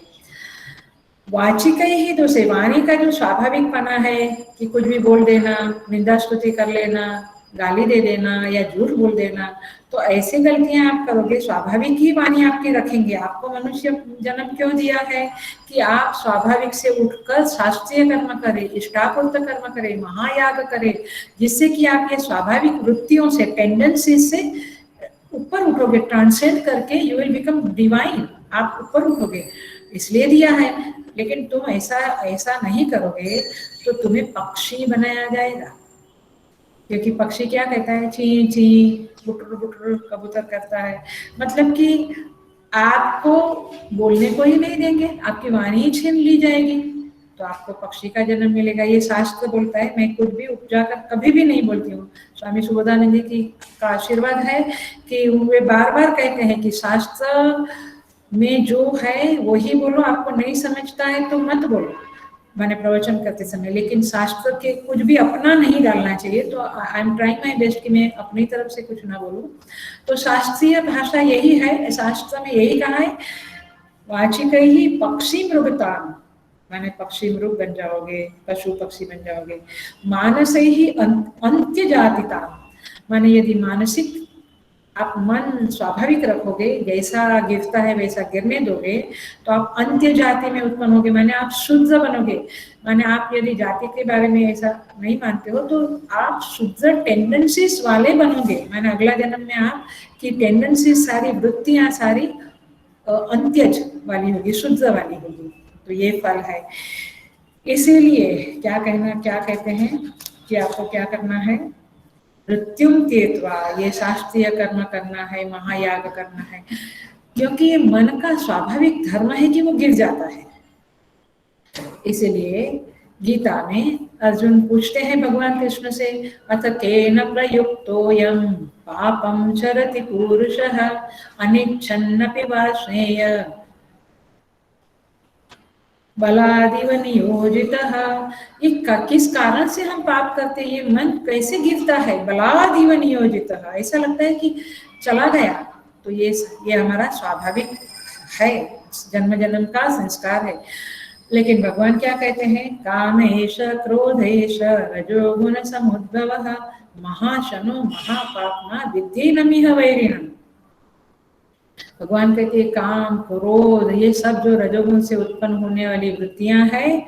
वाचिक ही तो से वाणी का जो स्वाभाविक पना है कि कुछ भी बोल देना, निंदा स्तुति कर लेना, गाली दे देना या झूठ बोल देना, तो ऐसी गलतियां आप करोगे, स्वाभाविक ही वाणी आपकी रखेंगे। आपको मनुष्य जन्म क्यों दिया है कि आप स्वाभाविक से उठकर शास्त्रीय कर्म करें, इष्टापूर्त कर्म करें, महायाग करें, जिससे कि आप ये स्वाभाविक वृत्तियों से, टेंडेंसी से ऊपर उठोगे, ट्रांसेंड करके यू विल बिकम डिवाइन, आप ऊपर उठोगे, इसलिए दिया है। लेकिन तुम ऐसा नहीं करोगे तो तुम्हें पक्षी बनाया जाएगा। क्योंकि पक्षी क्या कहता है, ची ची बुटर बुटर कबूतर करता है, मतलब कि आपको बोलने को ही नहीं देंगे, आपकी वाणी ही छीन ली जाएगी, तो आपको पक्षी का जन्म मिलेगा। ये शास्त्र बोलता है, मैं कुछ भी उपजा कर कभी भी नहीं बोलती हूँ। स्वामी सुबोधानंद जी की का आशीर्वाद है कि वे बार बार कहते हैं कि शास्त्र में जो है वही बोलो, आपको नहीं समझता है तो मत बोलो, मैंने प्रवचन करते समय, लेकिन शास्त्र के कुछ भी अपना नहीं डालना चाहिए। तो I am trying my best कि मैं अपनी तरफ से कुछ ना बोलूं। तो शास्त्रीय भाषा यही है, शास्त्र में यही कहा है, वाचिक ही पक्षी मृगता, माने पक्षी मृग बन जाओगे, पशु पक्षी बन जाओगे। मानस ही अंत्य जातिता, माने यदि मानसिक आप मन स्वाभाविक रखोगे, जैसा गिरता है वैसा गिरने दोगे, तो आप अंत्य जाति में उत्पन्न होगे, माने आप शुद्ध बनोगे। माने आप यदि जाति के बारे में ऐसा नहीं मानते हो तो आप शुद्ध टेंडेंसीज वाले बनोगे, माने अगला जन्म में आप की टेंडेंसीज सारी, वृत्तियां सारी अंत्यज वाली होगी, शुद्ध वाली होगी। तो ये फल है। इसीलिए क्या कहते हैं कि आपको क्या करना है, मृत्युम त्यक्त्वा, ये शास्त्रीय कर्म करना है, महायाग करना है, क्योंकि ये मन का स्वाभाविक धर्म है कि वो गिर जाता है। इसलिए गीता में अर्जुन पूछते हैं भगवान कृष्ण से, अथ केन प्रयुक्तोऽयं पापं चरति पुरुषः अनिच्छन्नपि वाष्णेय बलादिव नियोजितः। ये किस कारण से हम पाप करते हैं, ये मन कैसे गिरता है, बलादिव नियोजितः, ऐसा लगता है कि चला गया। तो ये हमारा स्वाभाविक है, जन्म जन्म का संस्कार है। लेकिन भगवान क्या कहते हैं, कामेश क्रोधेश रजोगुण समुद्भवः महाशनो महापाप्मा विद्धि नमिह वैरिणम्। भगवान कहते हैं काम क्रोध ये सब जो रजोगुण से उत्पन्न होने वाली वृत्तियां हैं,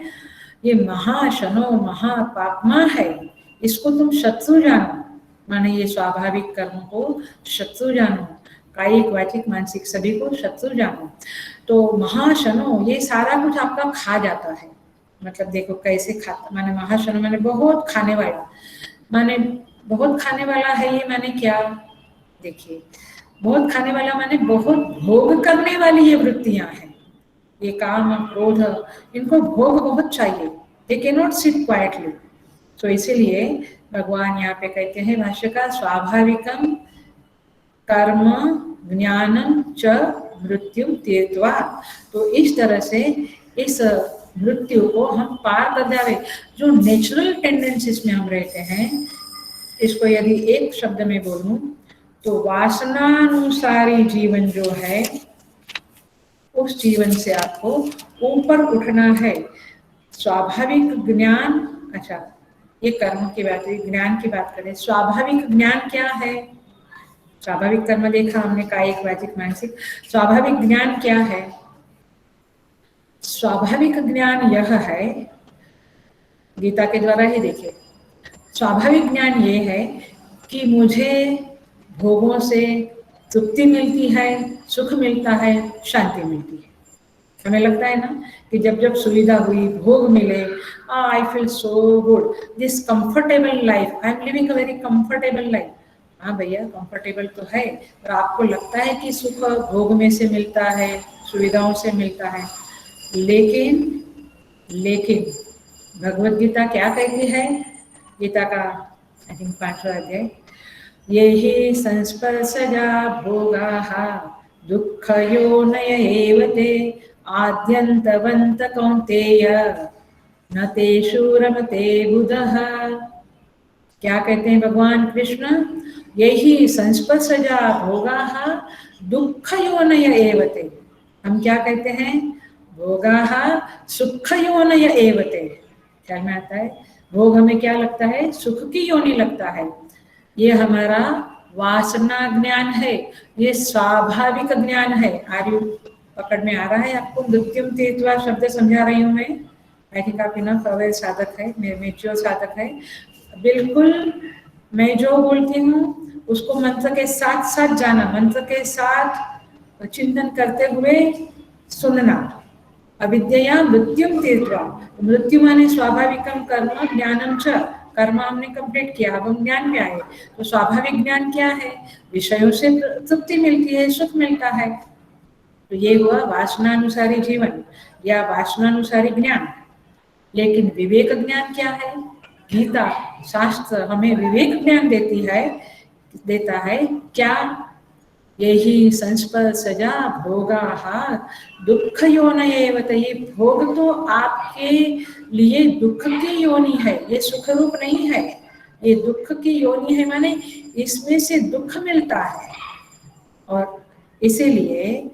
ये महाशनो महापाप्मा है, इसको तुम शत्रु जानो। माने ये स्वाभाविक कर्म को शत्रु जानो, कायिक वाचिक मानसिक सभी को शत्रु जानो। तो महाशनो ये सारा कुछ आपका खा जाता है, मतलब देखो कैसे खाता, माने महाशनो माने बहुत खाने वाला, माने बहुत खाने वाला है ये, माने क्या, देखिए बहुत खाने वाला माने बहुत भोग करने वाली ये वृत्तियां हैं, ये काम क्रोध, इनको भोग बहुत चाहिए, they can not sit quietly. तो इसीलिए भगवान यहाँ पे कहते हैं भाष्य का, स्वाभाविकम कर्म ज्ञानम च मृत्यु त्यक्त्वा। तो इस तरह से इस मृत्यु को हम पार कर जावे। जो नेचुरल टेंडेंसीज में हम रहते हैं, इसको यदि एक शब्द में बोलूं तो वासनानुसारी जीवन जो है, उस जीवन से आपको ऊपर उठना है। स्वाभाविक ज्ञान, अच्छा ये कर्म की बात हुई, ज्ञान की बात करें। स्वाभाविक ज्ञान क्या है? स्वाभाविक कर्म देखा हमने, कायिक वाचिक मानसिक। स्वाभाविक ज्ञान क्या है? स्वाभाविक ज्ञान यह है, गीता के द्वारा ही देखिए, स्वाभाविक ज्ञान ये है कि मुझे भोगों से तृप्ति मिलती है, सुख मिलता है, शांति मिलती है। हमें लगता है ना कि जब जब सुविधा हुई, भोग मिले, I feel so good, this comfortable life, I am living a very comfortable life. हाँ भैया, कंफर्टेबल तो है, पर आपको लगता है कि सुख भोग में से मिलता है, सुविधाओं से मिलता है। लेकिन लेकिन भगवत गीता क्या कहती है? गीता का आई थिंक 5वां अध्याय, ये ही संस्पर्शजा भोगाः दुःखयोनय एव ते आद्यन्तवन्त कौन्तेय न तेषु रमते बुधः। क्या कहते हैं भगवान कृष्ण? यही संस्पर्शजा भोगाः दुःखयोनय एव ते। हम क्या कहते हैं? भोगाः सुखयोनय एव ते। ख्याल में आता है? भोग हमें क्या लगता है? सुख की योनि लगता है। ये हमारा वासना ज्ञान है, ये स्वाभाविक ज्ञान है। आर्य पकड़ में आ रहा है आपको? मृत्युम तीर्थवा शब्द समझा रही हूँ मैं। आई थिंक आप इनफ अवेयर साधक है, मेच्योर साधक है। बिल्कुल मैं जो बोलती हूँ उसको मंत्र के साथ साथ जाना, मंत्र के साथ चिंतन करते हुए सुनना। अविद्या मृत्युम तीर्थवा, मृत्यु माने स्वाभाविकम कर्म ज्ञानम च, कर्म हमने कंप्लीट किया, अब हम ज्ञान में आए। तो स्वाभाविक ज्ञान क्या है? विषयों से तृप्ति मिलती है, सुख मिलता है। तो ये हुआ वासनानुसारी जीवन या वासनानुसारी ज्ञान। लेकिन विवेक ज्ञान क्या है? गीता शास्त्र हमें विवेक ज्ञान देता है क्या? यही संस्पर्शजा भोगाः दुःख योनय एव ते। ये भोग तो आपके लिए दुख की योनि है, ये सुख रूप नहीं है, ये दुख की योनि है, माने इसमें से दुख मिलता है। और इसीलिए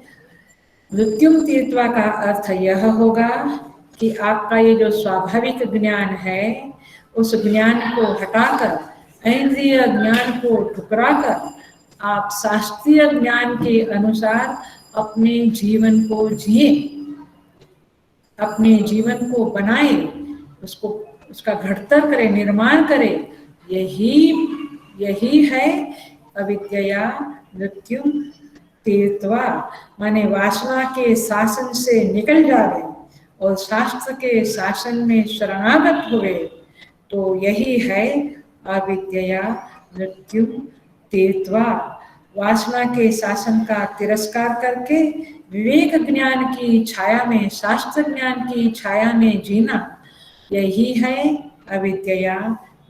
मृत्युम तीर्थवा का अर्थ यह होगा कि आपका ये जो स्वाभाविक ज्ञान है, उस ज्ञान को हटाकर, इंद्रिय ज्ञान को ठुकराकर आप शास्त्रीय ज्ञान के अनुसार अपने जीवन को जिए, अपने जीवन को बनाए, उसको उसका घड़तर करे, निर्माण करे। यही है अविद्या मृत्यु तीर्थवा, माने वासना के शासन से निकल जावे और शास्त्र के शासन में शरणागत हुए। तो यही है अविद्या मृत्यु तीर्थवा। वासना के शासन का तिरस्कार करके विवेक ज्ञान की छाया में, शास्त्र ज्ञान की छाया में जीना, यही है अविद्या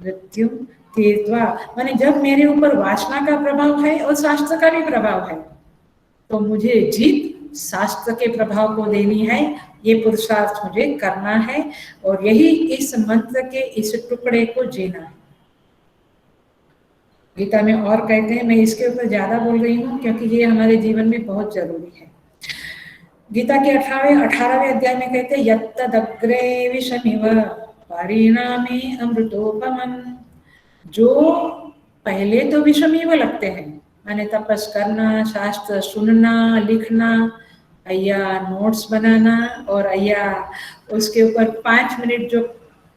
मृत्यु तीर्थवा। माने जब मेरे ऊपर वासना का प्रभाव है और शास्त्र का भी प्रभाव है, तो मुझे जीत शास्त्र के प्रभाव को देनी है। ये पुरुषार्थ मुझे करना है और यही इस मंत्र के इस टुकड़े को जीना है। गीता में और कहते हैं, मैं इसके ऊपर ज्यादा बोल रही हूँ क्योंकि ये हमारे जीवन में बहुत जरूरी है। गीता के 18वें अध्याय में कहते हैं, यत्तदग्रे विषमिव परिणामे अमृतोपमम्। जो पहले तो विषमिव लगते हैं, माने तपस करना, शास्त्र सुनना, लिखना, अय्या नोट्स बनाना, और अय्या उसके ऊपर 5 मिनट जो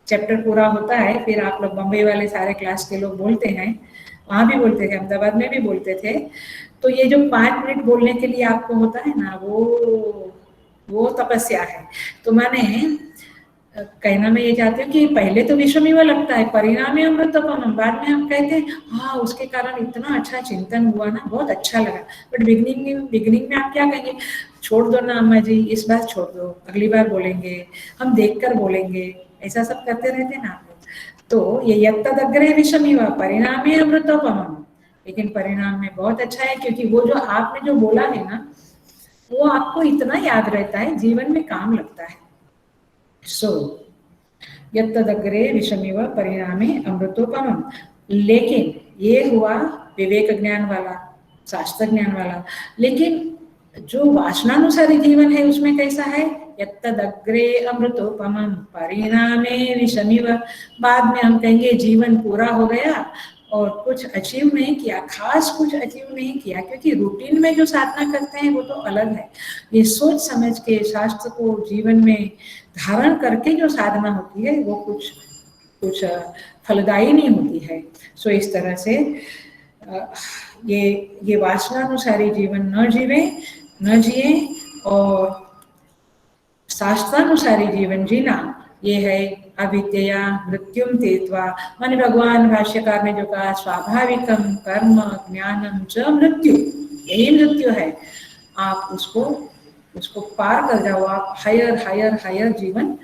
चैप्टर पूरा होता है, फिर आप लोग बम्बई वाले सारे क्लास के लोग बोलते हैं, वहाँ भी बोलते थे, अहमदाबाद में भी बोलते थे। तो ये जो 5 मिनट बोलने के लिए आपको होता है ना, वो तपस्या है। तो माने कहना मैं ये चाहती हूँ कि पहले तो विषमिव लगता है, परिणाम में अमृतोपमम्, बाद में हम कहते हैं हाँ उसके कारण इतना अच्छा चिंतन हुआ ना, बहुत अच्छा लगा। बट बिगिनिंग में आप क्या कहेंगे? छोड़ दो ना अम्मा जी, इस बार छोड़ दो, अगली बार बोलेंगे, हम देखकर बोलेंगे, ऐसा सब करते रहते ना आप लोग। तो ये यत्तदग्रे विषमिव परिणामे अमृतोपमम्, लेकिन परिणाम में बहुत अच्छा है, क्योंकि वो जो आपने जो बोला है ना, वो आपको इतना याद रहता है, जीवन में काम लगता है। सो यत्तदग्रे विषमिव परिणामे अमृतोपमम्। लेकिन ये हुआ विवेक ज्ञान वाला, शास्त्र ज्ञान वाला। लेकिन जो वासनानुसारी जीवन है उसमें कैसा है, यत्तदग्रे अमृतोपमं परिणामे विषमिव। बाद में हम कहेंगे जीवन पूरा हो गया और कुछ अचीव नहीं किया, खास कुछ अचीव नहीं किया, क्योंकि रूटीन में जो साधना करते हैं वो तो अलग है। ये सोच समझ के शास्त्र को जीवन में धारण करके जो साधना होती है वो कुछ फलदायी नहीं होती है। सो इस तरह से ये वासनानुसारी जीवन न जिए और शास्त्रानुसारी जीवन जीना, ये है अविद्या मृत्युम तीर्त्वा। माने भगवान भाष्यकार ने जो कहा स्वाभाविकम कर्म ज्ञानम च मृत्यु, यही मृत्यु है। आप उसको पार कर जाओ, आप हायर जीवन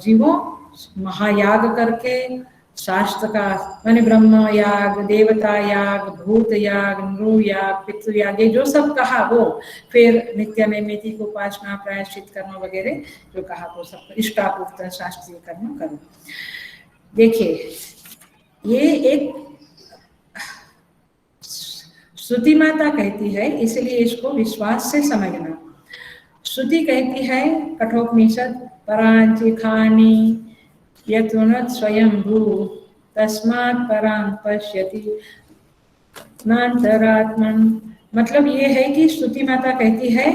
जीवो, महायाग करके शास्त्र का माने ब्रह्म याग, देवता याग, भूत याग, नृ याग, पितृ याग, ये जो सब कहा वो, फिर नित्य नैमित्तिक उपासना प्रायश्चित कर्म वगैरह जो कहा वो सब इष्टापूर्त शास्त्रीय कर्म करो। देखिए ये एक श्रुति माता कहती है, इसलिए इसको विश्वास से समझना। श्रुति कहती है कठोपनिषद परांचि खानी यतुनत स्वयं भू तस्मात् परां पश्यति नान्तरात्मन। मतलब ये है कि श्रुति माता कहती है,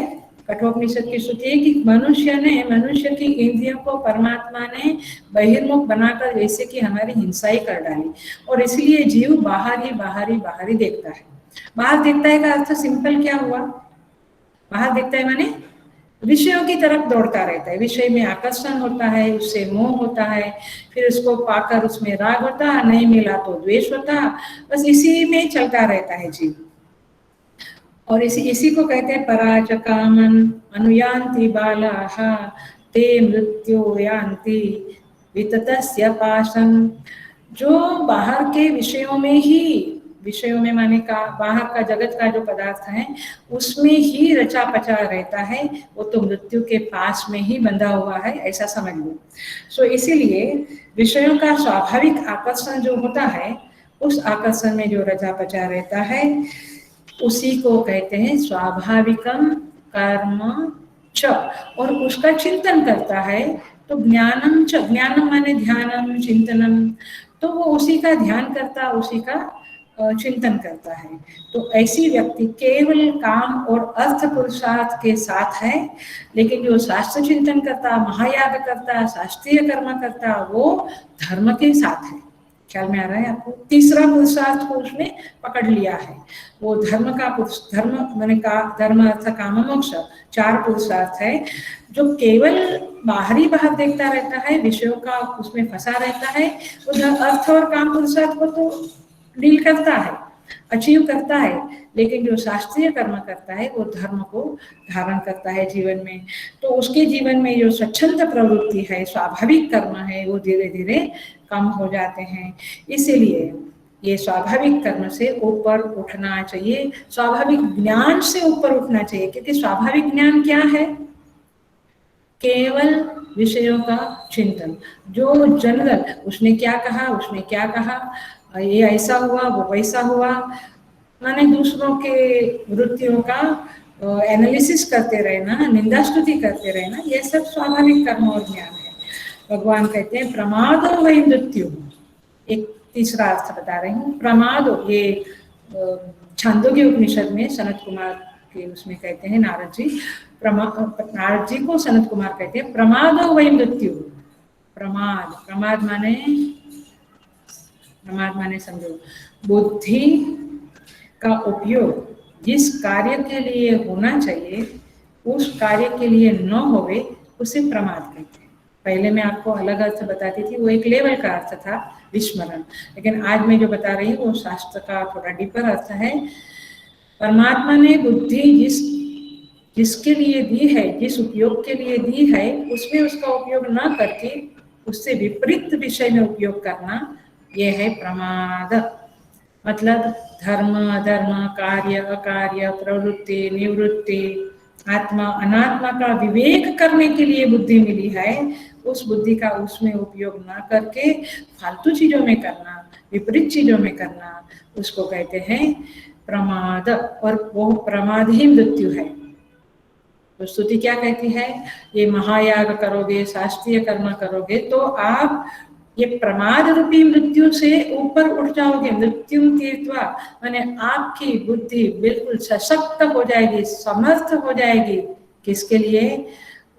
कठोपनिषद की श्रुति है कि मनुष्य की इंद्रियों को परमात्मा ने बहिर्मुख बनाकर जैसे कि हमारी हिंसा ही कर डाली, और इसलिए जीव बाहर ही देखता है। बाहर देखता है का अर्थ सिंपल क्या हुआ, बाहर देखता है माने विषयों की तरफ दौड़ता रहता है, विषय में आकर्षण होता है, उससे मोह होता है, फिर उसको पाकर उसमें राग होता, नहीं मिला तो द्वेष होता, बस इसी में चलता रहता है जीव। और इसी को कहते हैं पराच कामन अनुयान्ति बालाः ते मृत्यो यान्ति विततस्य पाशं। जो बाहर के विषयों में माने का बाहर का जगत का जो पदार्थ है उसमें ही रचा पचा रहता है, वो तो मृत्यु के पास में ही बंधा हुआ है, ऐसा समझ लो। सो इसीलिए विषयों का स्वाभाविक आकर्षण जो होता है, उस आकर्षण में जो रचा पचा रहता है उसी को कहते हैं स्वाभाविकम कर्म च, और उसका चिंतन करता है तो ज्ञानम च, ज्ञानम माने ध्यानम चिंतनम, तो वो उसी का ध्यान करता, उसी का चिंतन करता है। तो ऐसी व्यक्ति केवल काम और अर्थ पुरुषार्थ के साथ है, लेकिन जो शास्त्र चिंतन करता, महायाग करता, शास्त्रीय कर्म करता, वो धर्म के साथ है। ख्याल में आ रहा है आपको? तीसरा पुरुषार्थ को उसने पकड़ लिया है, वो धर्म मैंने कहा धर्म अर्थ काम मोक्ष, 4 पुरुषार्थ है। जो केवल बाहर देखता रहता है, विषयों का उसमें फंसा रहता है, वो अर्थ और काम पुरुषार्थ को तो डील करता है, अचीव करता है, लेकिन जो शास्त्रीय कर्म करता है वो धर्म को धारण करता है जीवन में। तो उसके जीवन में जो स्वच्छंद प्रवृत्ति है, स्वाभाविक कर्म है, वो धीरे धीरे कम हो जाते हैं। इसीलिए ये स्वाभाविक कर्म से ऊपर उठना चाहिए, स्वाभाविक ज्ञान से ऊपर उठना चाहिए, क्योंकि स्वाभाविक ज्ञान क्या है? केवल विषयों का चिंतन, जो जनरल उसने क्या कहा, ये ऐसा हुआ, वो वैसा हुआ, माने दूसरों के वृत्तियों का एनालिसिस करते रहना, निंदा स्तुति करते रहना, ये सब स्वाभाविक कर्म और ज्ञान है। भगवान कहते हैं प्रमादो वही मृत्यु। एक तीसरा अर्थ बता रही हूँ, प्रमादो, ये छांदोग्य उपनिषद में सनत कुमार के उसमें कहते हैं नारद जी को सनत कुमार कहते हैं प्रमादो वही मृत्यु। प्रमाद माने समझो, बुद्धि का उपयोग जिस कार्य के लिए होना चाहिए उस कार्य के लिए न होवे उसे प्रमाद कहते हैं। पहले मैं आपको अलग अर्थ बताती थी, वो एक लेवल का अर्थ था विस्मरण, लेकिन आज मैं जो बता रही हूँ वो शास्त्र का थोड़ा डीपर अर्थ है। परमात्मा ने बुद्धि जिसके लिए दी है, जिस उपयोग के लिए दी है, उसमें उसका उपयोग न करके उससे विपरीत विषय में उपयोग करना, यह है प्रमाद। मतलब धर्म अधर्म, कार्य अकार्य, प्रवृत्ति निवृत्ति, आत्मा अनात्मा का विवेक करने के लिए बुद्धि मिली है, उस बुद्धि का उसमें उपयोग ना करके फालतू चीजों में करना, विपरीत चीजों में करना, उसको कहते हैं प्रमाद, और वो प्रमाद ही मृत्यु है। तो स्तुति क्या कहती है, ये महायाग करोगे, शास्त्रीय कर्म करोगे तो आप ये प्रमाद रूपी मृत्यु से ऊपर उठ जाओगे। मृत्यु तीर्थवा माने आपकी बुद्धि बिल्कुल सशक्त हो जाएगी, समर्थ हो जाएगी। किसके लिए?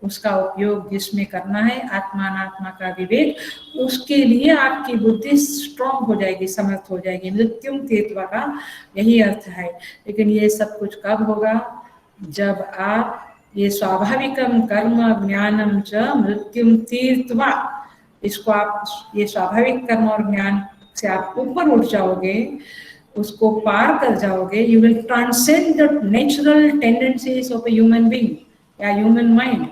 उसका उपयोग जिसमें करना है, आत्मानात्मा का विवेक, उसके लिए आपकी बुद्धि स्ट्रॉन्ग हो जाएगी, समर्थ हो जाएगी। मृत्यु तीर्थवा का यही अर्थ है। लेकिन ये सब कुछ कब होगा? जब आप ये स्वाभाविकम कर्म ज्ञानम च मृत्युम तीर्थवा, इसको आप ये स्वाभाविक कर्म और ज्ञान से आप ऊपर उठ जाओगे, उसको पार कर जाओगे। You will transcend the natural tendencies of a human being या ह्यूमन माइंड।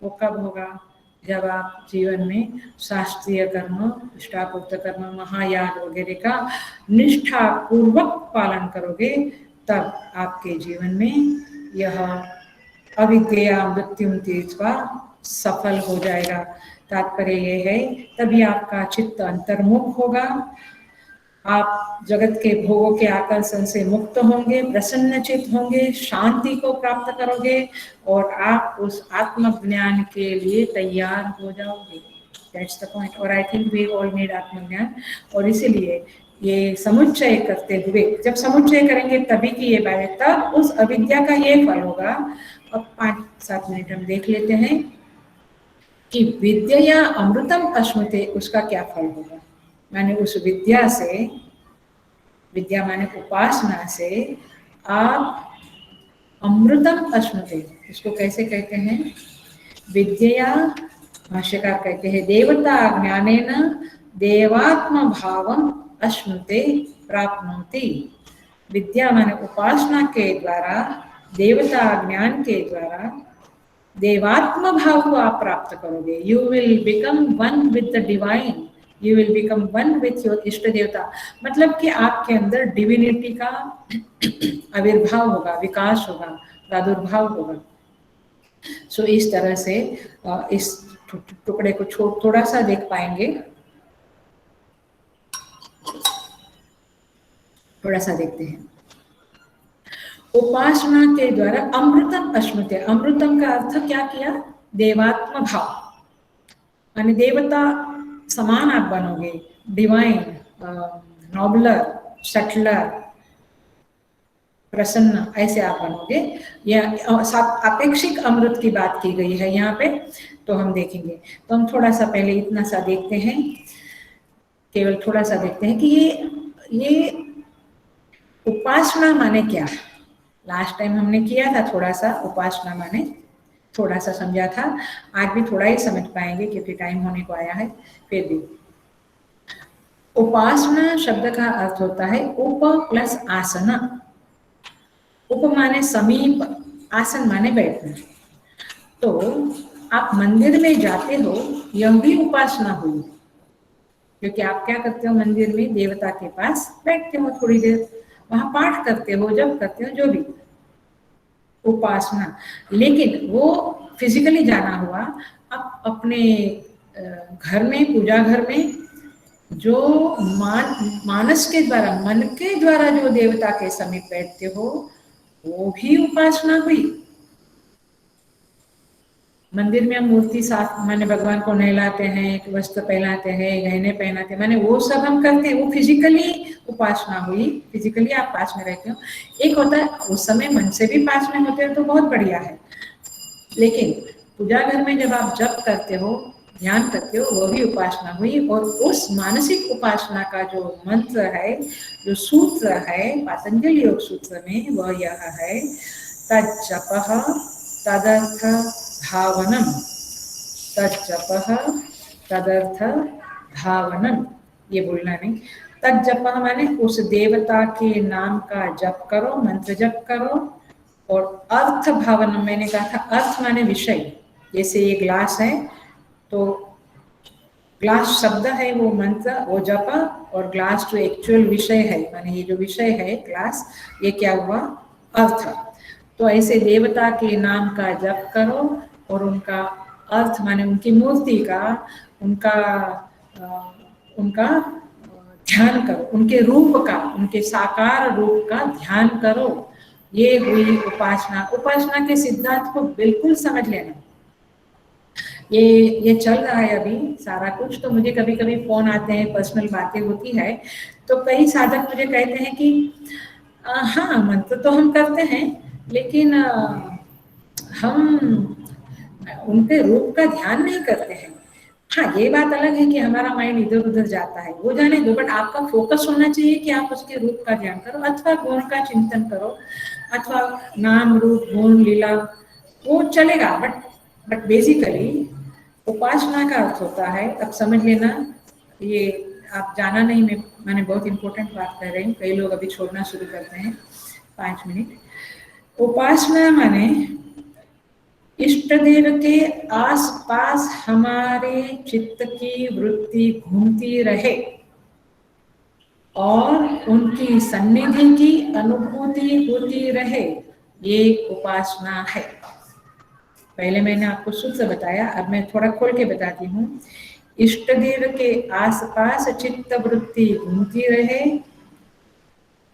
वो कब होगा? जब आप जीवन में शास्त्रीय कर्म, इष्टापूर्त कर्म, महायाग वगैरह का निष्ठा पूर्वक पालन करोगे, तब आपके जीवन में यह अविद्या मृत्यु तीर्थवा सफल हो जाएगा। तात्पर्य ये है, तभी आपका चित्त अंतर्मुख होगा, आप जगत के भोगों के आकर्षण से मुक्त होंगे, प्रसन्नचित होंगे, शांति को प्राप्त करोगे और आप उस आत्मज्ञान के लिए तैयार हो जाओगे। That's the point. और I think we all need आत्मज्ञान। और इसीलिए ये समुच्चय करते हुए, जब समुच्चय करेंगे तभी की ये बात है, तब उस अविद्या का ये फल होगा। अब 5-7 मिनट हम देख लेते हैं कि विद्या अमृतम अश्नुते, उसका क्या फल होगा। माने उस विद्या से, विद्या माने उपासना से आप अमृतम अश्नुते, इसको कैसे कहते हैं? विद्या, भाष्यकार कहते हैं, देवता ज्ञानेन देवात्म भावम अश्नुते प्राप्नोति। विद्या माने उपासना के द्वारा, देवता ज्ञान के द्वारा देवात्म भाव को आप प्राप्त करोगे। You will become one with the divine, you will become one with your इष्ट देवता। मतलब कि आपके अंदर डिविनिटी का आविर्भाव होगा, विकास होगा, प्रादुर्भाव होगा। सो इस तरह से इस टुकड़े को थोड़ा सा देख पाएंगे, थोड़ा सा देखते हैं। उपासना के द्वारा अमृतम अश्नुते, अमृतम का अर्थ क्या किया? देवात्म भाव, माने देवता समान आप बनोगे, डिवाइन, नॉबलर, सटलर, प्रसन्न, ऐसे आप बनोगे। यह अपेक्षिक अमृत की बात की गई है यहाँ पे, तो हम देखेंगे। तो हम थोड़ा सा पहले इतना सा देखते हैं, केवल थोड़ा सा देखते हैं कि ये उपासना माने क्या। लास्ट टाइम हमने किया था थोड़ा सा, उपासना माने थोड़ा सा समझा था। आज भी थोड़ा ही समझ पाएंगे क्योंकि टाइम होने को आया है। फिर भी उपासना शब्द का अर्थ होता है उप प्लस आसना। उप माने समीप, आसन माने बैठना। तो आप मंदिर में जाते हो, यह भी उपासना हुई, क्योंकि आप क्या करते हो? मंदिर में देवता के पास बैठते हो थोड़ी देर, वहां पाठ करते हो, जब करते हो, जो भी उपासना। लेकिन वो फिजिकली जाना हुआ। अब अपने घर में, पूजा घर में जो मानस के द्वारा, मन के द्वारा जो देवता के समीप बैठते हो, वो भी उपासना हुई। मंदिर में हम मूर्ति साफ, माने भगवान को नहलाते हैं, वस्त्र पहनाते हैं, गहने पहनाते हैं, माने वो सब हम करते हैं, वो फिजिकली उपासना हुई, फिजिकली आप पास में रहते हो। एक होता है उस समय मन से भी पास में होते हैं तो बहुत बढ़िया है, लेकिन पूजा घर में जब आप जप करते हो, ध्यान करते हो, वो भी उपासना हुई। और उस मानसिक उपासना का जो मंत्र है, जो सूत्र है पातंजलि योग सूत्र में, वह यह है तज्जपः तदर्थ भावनम। तज्जपः तदर्थ भावनम, ये बोलना नहीं। तज्जपः माने उस देवता के नाम का जप करो, मंत्र जप करो। और अर्थ भावनम, मैंने कहा था अर्थ माने विषय। जैसे ये ग्लास है तो ग्लास शब्द है, वो मंत्र, वो जप, और ग्लास जो एक्चुअल विषय है, माने ये जो विषय है ग्लास, ये क्या हुआ? अर्थ। तो ऐसे देवता के नाम का जप करो और उनका अर्थ माने उनकी मूर्ति का, उनका ध्यान करो, उनके रूप का, उनके साकार रूप का ध्यान करो। ये हुई उपासना। उपासना के सिद्धांत को बिल्कुल समझ लेना। ये चल रहा है अभी सारा कुछ। तो मुझे कभी कभी फोन आते हैं, पर्सनल बातें होती है, तो कई साधक मुझे कहते हैं कि हाँ मंत्र तो हम करते हैं, लेकिन हम उनके रूप का ध्यान नहीं करते हैं। हाँ, ये बात अलग है कि हमारा माइंड इधर उधर जाता है, वो जाने दो, बट आपका फोकस होना चाहिए कि आप उसके रूप का ध्यान करो, अथवा गुण का चिंतन करो, अथवा नाम रूप गुण लीला, वो चलेगा। बट बेसिकली उपासना का अर्थ होता है, अब समझ लेना, ये आप जाना नहीं, मैंने बहुत इंपॉर्टेंट बात कर रही हूँ, कई लोग अभी छोड़ना शुरू करते हैं। 5 मिनट। उपासना माने इष्ट देव के आसपास हमारे चित्त की वृत्ति घूमती रहे और उनकी सन्निधि की अनुभूति होती रहे, ये उपासना है। पहले मैंने आपको शुद्ध से बताया, अब मैं थोड़ा खोल के बताती हूँ। इष्ट देव के आसपास चित्त वृत्ति घूमती रहे,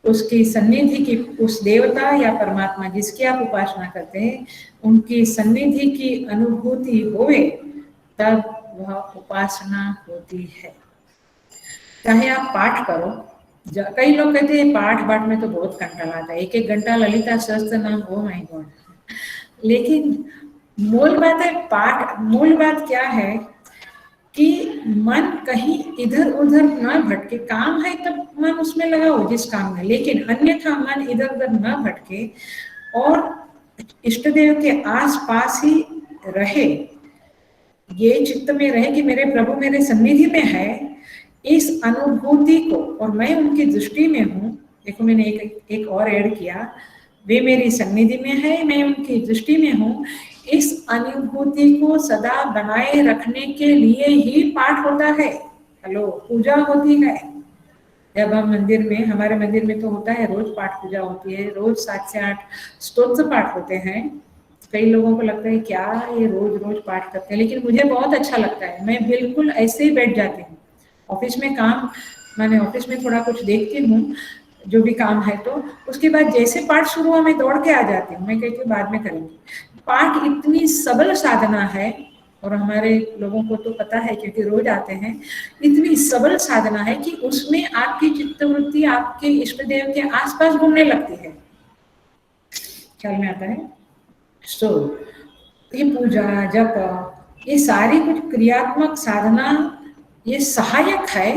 उसकी सन्निधि की, उस देवता या परमात्मा जिसकी आप उपासना करते हैं, उनकी सन्निधि की अनुभूति होवे, तब वह उपासना होती है। चाहे आप पाठ करो, कई लोग कहते हैं पाठ में तो बहुत कंटाला आता है, 1-1 घंटा ललिता सहस्त्र नाम, ओ माय गॉड। लेकिन मूल बात है पाठ, मूल बात क्या है कि मन कहीं इधर उधर न भटके। काम है तब मन उसमें लगाओ जिस काम में, लेकिन अन्यथा मन इधर उधर न भटके और इष्ट देव के आस पास ही रहे, ये चित्त में रहे कि मेरे प्रभु मेरे सन्निधि में है, इस अनुभूति को, और मैं उनकी दृष्टि में हूँ। देखो मैंने एक और ऐड किया, वे मेरी सन्निधि में है, मैं उनकी दृष्टि में हूँ। इस अनुभूति को सदा बनाए रखने के लिए ही पाठ होता है। हेलो, पूजा होती है। जब हम मंदिर में, हमारे मंदिर में तो होता है रोज पाठ पूजा होती है, रोज 7 से 8 स्तोत्र पाठ होते हैं। कई लोगों को लगता है क्या ये रोज रोज पाठ करते हैं, लेकिन मुझे बहुत अच्छा लगता है। मैं बिल्कुल ऐसे ही बैठ जाती हूँ। ऑफिस में काम, मैंने ऑफिस में थोड़ा कुछ देखती हूँ, जो भी काम है, तो उसके बाद जैसे पाठ शुरू हुआ मैं दौड़ के आ जाती हूँ, मैं कहती हूँ बाद में करेंगे। पाठ इतनी सबल साधना है, और हमारे लोगों को तो पता है क्योंकि रोज आते हैं, इतनी सबल साधना है कि उसमें आपकी चित्तवृत्ति आपके इष्ट देव के आसपास घूमने लगती है। ख्याल में आता है? सो ये पूजा जप, ये सारी कुछ क्रियात्मक साधना, ये सहायक है,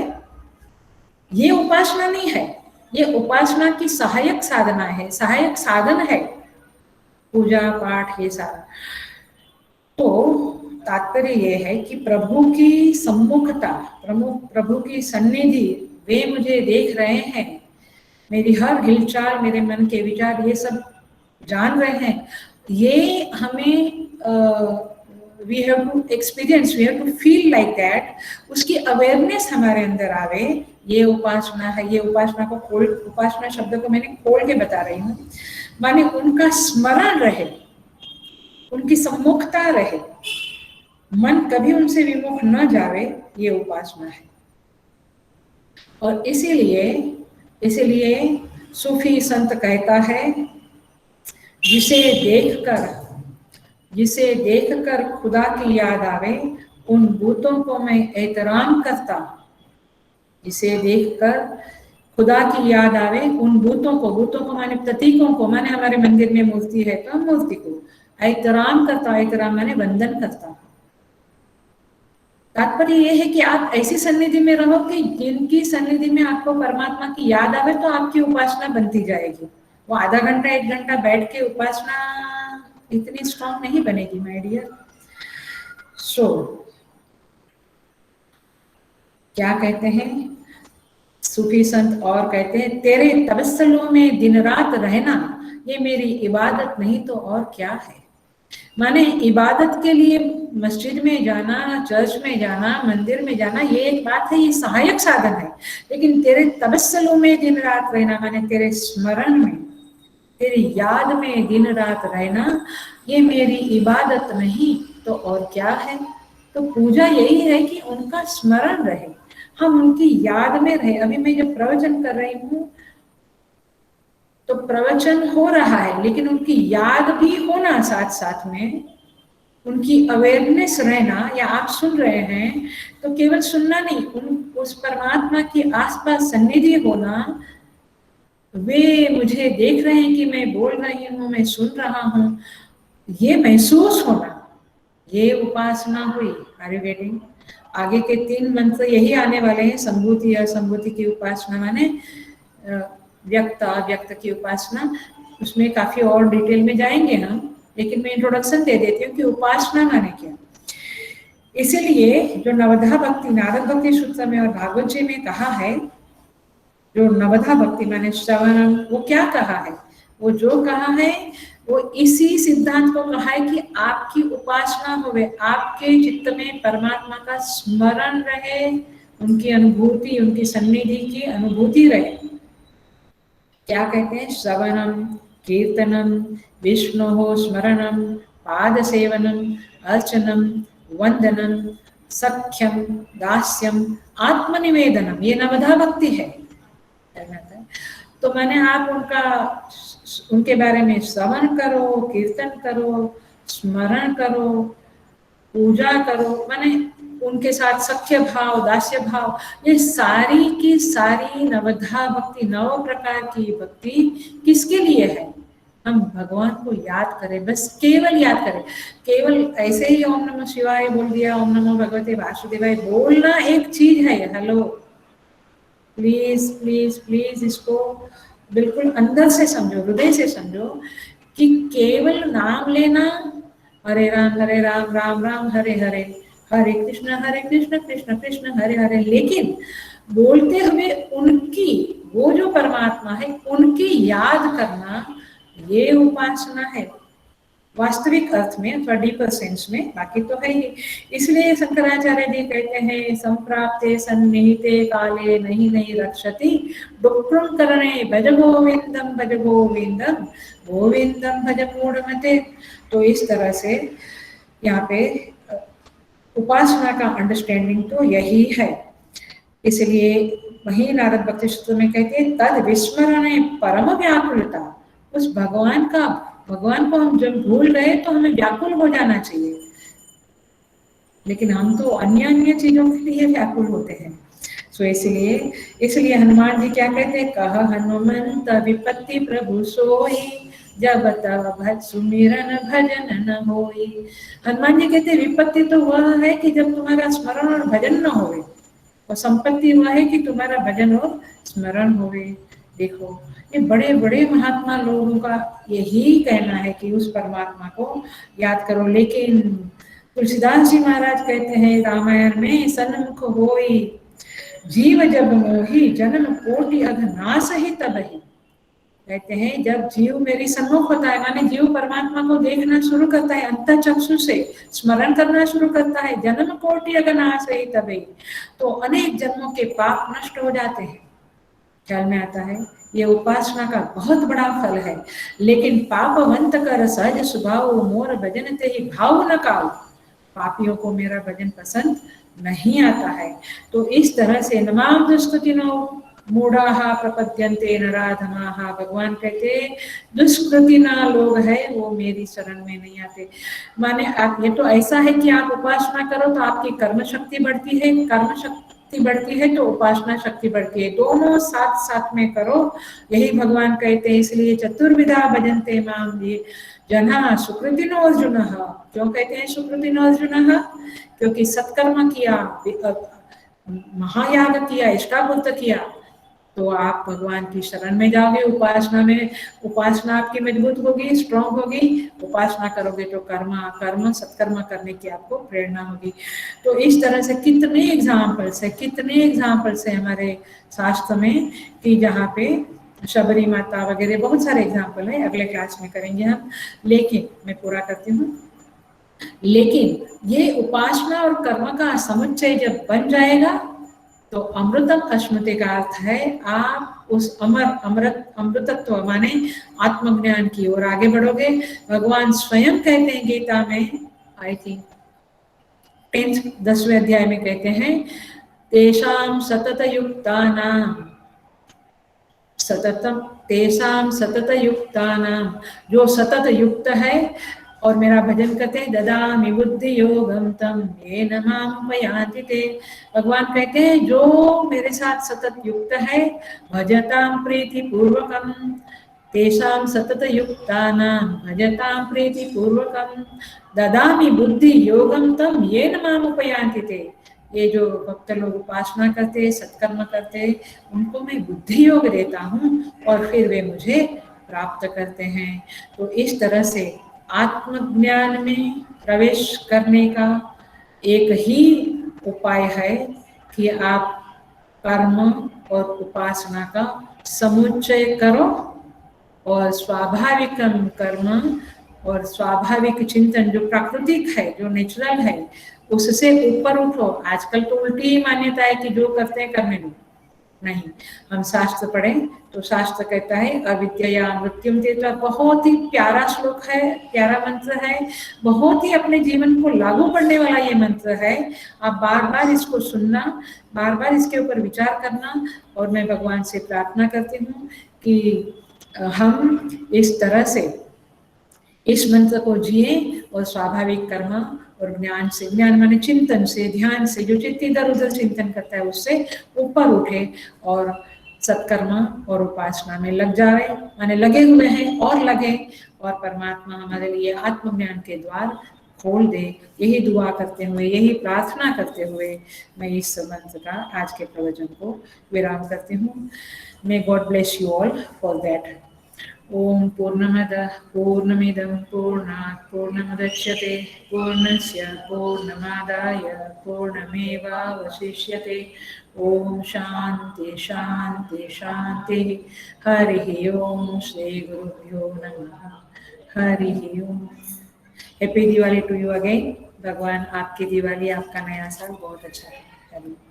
ये उपासना नहीं है। ये उपासना की सहायक साधना है, सहायक साधन है, पूजा पाठ ये सारा। तो तात्पर्य ये है कि प्रभु की सम्मुखता, प्रभु की सन्निधि, वे मुझे देख रहे हैं, मेरी हर हिलचाल, मेरे मन के विचार, ये सब जान रहे हैं। ये हमें we have to experience, we have to feel like that, उसकी अवेयरनेस हमारे अंदर आवे, ये उपासना है। ये उपासना को खोल, उपासना शब्द को मैंने खोल के बता रही हूँ, माने उनका स्मरण रहे, उनकी सम्मुखता रहे, मन कभी उनसे विमुख न जावे, ये उपासना है। और इसीलिए सूफी संत कहता है, जिसे देखकर खुदा की याद आवे, उन भूतों को मैं एहतराम करता हूँ। जिसे देखकर खुदा की याद आवे, उन भूतों को माने प्रतीकों को, माने हमारे मंदिर में मूर्ति है तो हम मूर्ति को एहतराम करता, एहतराम माने वंदन करता। तात्पर्य यह है कि आप ऐसी सन्निधि में रहो कि जिनकी सन्निधि में आपको परमात्मा की याद आवे, तो आपकी उपासना बनती जाएगी। वो आधा घंटा 1 घंटा बैठ के उपासना इतनी स्ट्रांग नहीं बनेगी माय डियर। सो क्या कहते हैं सूफी संत, और कहते हैं, तेरे तबस्सुलों में दिन रात रहना, ये मेरी इबादत नहीं तो और क्या है। माने इबादत के लिए मस्जिद में जाना, चर्च में जाना, मंदिर में जाना, ये एक बात है, ये सहायक साधन है। लेकिन तेरे तबस्सुलों में दिन रात रहना, माने तेरे स्मरण में, तेरी याद में दिन रात रहना, ये मेरी इबादत नहीं तो और क्या है। तो पूजा यही है कि उनका स्मरण रहे, हम उनकी याद में रहे। अभी मैं जब प्रवचन कर रही हूँ तो प्रवचन हो रहा है, लेकिन उनकी याद भी होना साथ साथ में, उनकी अवेयरनेस रहना, या आप सुन रहे हैं तो केवल सुनना नहीं, उस परमात्मा के आसपास सन्निधि होना, वे मुझे देख रहे हैं कि मैं बोल रही हूँ, मैं सुन रहा हूँ, ये महसूस होना, ये उपासना हुई। Are you getting? आगे के 3 मंत्र यही आने वाले हैं। संभूति असंभूति की उपासना माने व्यक्त अव्यक्त की उपासना, उसमें काफी और डिटेल में जाएंगे हम, लेकिन मैं इंट्रोडक्शन दे देती हूँ कि उपासना माने क्या। इसीलिए जो नवधा भक्ति नारद भक्ति सूत्र में और भागवत जी में कहा है, जो नवधा भक्ति माने श्रवणम, वो क्या कहा है, वो जो कहा है वो इसी सिद्धांत को कहा है कि आपकी उपासना होवे, आपके चित्त में परमात्मा का स्मरण रहे, उनकी अनुभूति, उनकी सन्निधि की अनुभूति रहे। क्या कहते हैं? श्रवणम, कीर्तनम, विष्णु स्मरणम, पाद सेवनम, अर्चनम, वंदनम, सख्यम, दास्यम, आत्मनिवेदनम, ये नवधा भक्ति है। तो मैंने आप उनके बारे में श्रवण करो, कीर्तन करो, स्मरण करो, पूजा करो, माने उनके साथ सख्य भाव, दास्य भाव, ये सारी की सारी नवधा भक्ति, 9 प्रकार की भक्ति किसके लिए है? हम भगवान को याद करें, बस केवल याद करें। केवल ऐसे ही ओम नमः शिवाय बोल दिया, ओम नमो भगवते वासुदेवाय बोलना एक चीज है। हेलो, प्लीज प्लीज प्लीज इसको बिल्कुल अंदर से समझो, हृदय से समझो कि केवल नाम लेना, हरे राम राम राम हरे हरे, हरे कृष्ण कृष्ण कृष्ण हरे हरे, लेकिन बोलते हुए उनकी, वो जो परमात्मा है उनकी याद करना, ये उपासना है वास्तविक अर्थ में, अथवा डीपर सेंस में। बाकी तो है ही। इसलिए शंकराचार्य जी कहते हैं, संप्राप्ते सन्निहिते काले नहीं नहीं रक्षति, डुक्रुम करणे भज गोविंदम भज गोविंदम, गोविंदम भज मूढ़मते। तो इस तरह से यहाँ पे उपासना का अंडरस्टैंडिंग तो यही है। इसलिए वही नारद भक्ति सूत्र में कहते हैं, तद विस्मरण परम व्याकुलता, उस भगवान को हम जब भूल रहे तो हमें व्याकुल हो जाना चाहिए, लेकिन हम तो अन्य अन्य चीजों के लिए व्याकुल होते हैं। सो इसलिए हनुमान जी क्या कहते हैं, कह हनुमंत विपत्ति प्रभु सोई, जब तब सुमिरन भजन न होई। हनुमान जी कहते विपत्ति तो वह है कि जब तुम्हारा स्मरण और भजन न होवे, और संपत्ति वह है कि तुम्हारा भजन और स्मरण होवे। देखो, ये बड़े बड़े महात्मा लोगों का यही कहना है कि उस परमात्मा को याद करो। लेकिन तुलसीदास जी महाराज कहते हैं रामायण में, सन्मुख होई जीव जब मोही, जन्म कोटि अघ नास ही तबहि। कहते हैं जब जीव मेरी सन्मुख होता है, माने जीव परमात्मा को देखना शुरू करता है, अंतःचक्षु से स्मरण करना शुरू करता है, जन्म कोटि अघ नास ही तबहि, तो अनेक जन्मों के पाप नष्ट हो जाते हैं। ख्याल में आता है? ये उपासना का बहुत बड़ा फल है। लेकिन पापवंत कर सहज स्वभाव, मोर भजन ते ही भाव न काऊ। पापियों को मेरा भजन पसंद नहीं आता है। तो इस तरह से नमाम दुष्कृतिनो मूढ़ाहा प्रपद्यन्ते नराधमाहा, भगवान कहते दुष्कृतिना लोग है वो मेरी शरण में नहीं आते। माने आप, ये तो ऐसा है कि आप उपासना करो तो आपकी कर्म शक्ति बढ़ती है, कर्म शक्ति बढ़ती है तो उपासना शक्ति बढ़ती है, दोनों साथ साथ में करो, यही भगवान कहते हैं। इसलिए चतुर्विधा भजन्ते माम ये जना सुकृतिनो अर्जुन। क्यों कहते हैं सुकृतिनो अर्जुन? क्योंकि सत्कर्म किया, महायाग किया, इष्टाबुद्ध किया, तो आप भगवान की शरण में जाओगे। उपासना में, उपासना आपकी मजबूत होगी, स्ट्रॉन्ग होगी। उपासना करोगे तो कर्म सत्कर्म करने की आपको प्रेरणा होगी। तो इस तरह से कितने एग्जाम्पल्स है हमारे शास्त्र में कि जहाँ पे शबरी माता वगैरह बहुत सारे एग्जाम्पल है, अगले क्लास में करेंगे हम। लेकिन मैं पूरा करती हूँ, लेकिन ये उपासना और कर्म का समुच्चय जब बन जाएगा तो अमृतम अश्नुते का अर्थ है आप उस अमृतत्व माने आत्मज्ञान की ओर आगे बढ़ोगे। भगवान स्वयं कहते हैं गीता में, आई थिंक 10वें अध्याय में कहते हैं, तेषां सततयुक्तानां सततम तेषां सततयुक्तानां, जो सतत युक्त है और मेरा भजन करते हैं, ददामि बुद्धि योगम तम येन मामुपयान्ति ते। भगवान कहते हैं जो मेरे साथ सतत युक्त है, भजतां प्रीति पूर्वकम, तेषां सतत युक्तानां भजतां प्रीति पूर्वकम ददामि बुद्धि योगम तम येन मामुपयान्ति ते। ये जो भक्त लोग उपासना करते, सत्कर्म करते, उनको मैं बुद्धि योग देता हूँ और फिर वे मुझे प्राप्त करते हैं। तो इस तरह से आत्मज्ञान में प्रवेश करने का एक ही उपाय है कि आप कर्म और उपासना का समुच्चय करो और स्वाभाविक कर्म और स्वाभाविक चिंतन जो प्राकृतिक है, जो नेचुरल है, उससे ऊपर उठो। आजकल तो उल्टी ही मान्यता है कि जो करते हैं करने दो। नहीं, हम शास्त्र पढ़ें तो शास्त्र कहता है अविद्या मृत्युम तेजा, बहुत ही प्यारा श्लोक है, प्यारा मंत्र है, बहुत ही अपने जीवन को लागू करने वाला ये मंत्र है। आप बार बार इसको सुनना, बार बार इसके ऊपर विचार करना। और मैं भगवान से प्रार्थना करती हूँ कि हम इस तरह से इस मंत्र को जिए और स्वाभाविक कर्म और ज्ञान से, ज्ञान माने चिंतन से, ध्यान से, जो चित्त इधर उधर चिंतन करता है उससे ऊपर उठे और सत्कर्म और उपासना में लग जाए, माने लगे हुए हैं और लगे, और परमात्मा हमारे लिए आत्मज्ञान के द्वार खोल दे। यही दुआ करते हुए, यही प्रार्थना करते हुए मैं इस मंत्र का आज के प्रवचन को विराम करती हूँ। May God bless you all for that. Om पूर्णमदः पूर्णमिदं पूर्णात् पूर्णमुदच्यते पूर्णस्य पूर्णमादाय पूर्णमेवावशिष्यते। ओम शांति शांति शांति। हरि ओम। श्री गुरुभ्यो नमः। Hari Om. Happy Diwali to you again. भगवान आपकी दिवाली, आपका नया साल बहुत अच्छा है।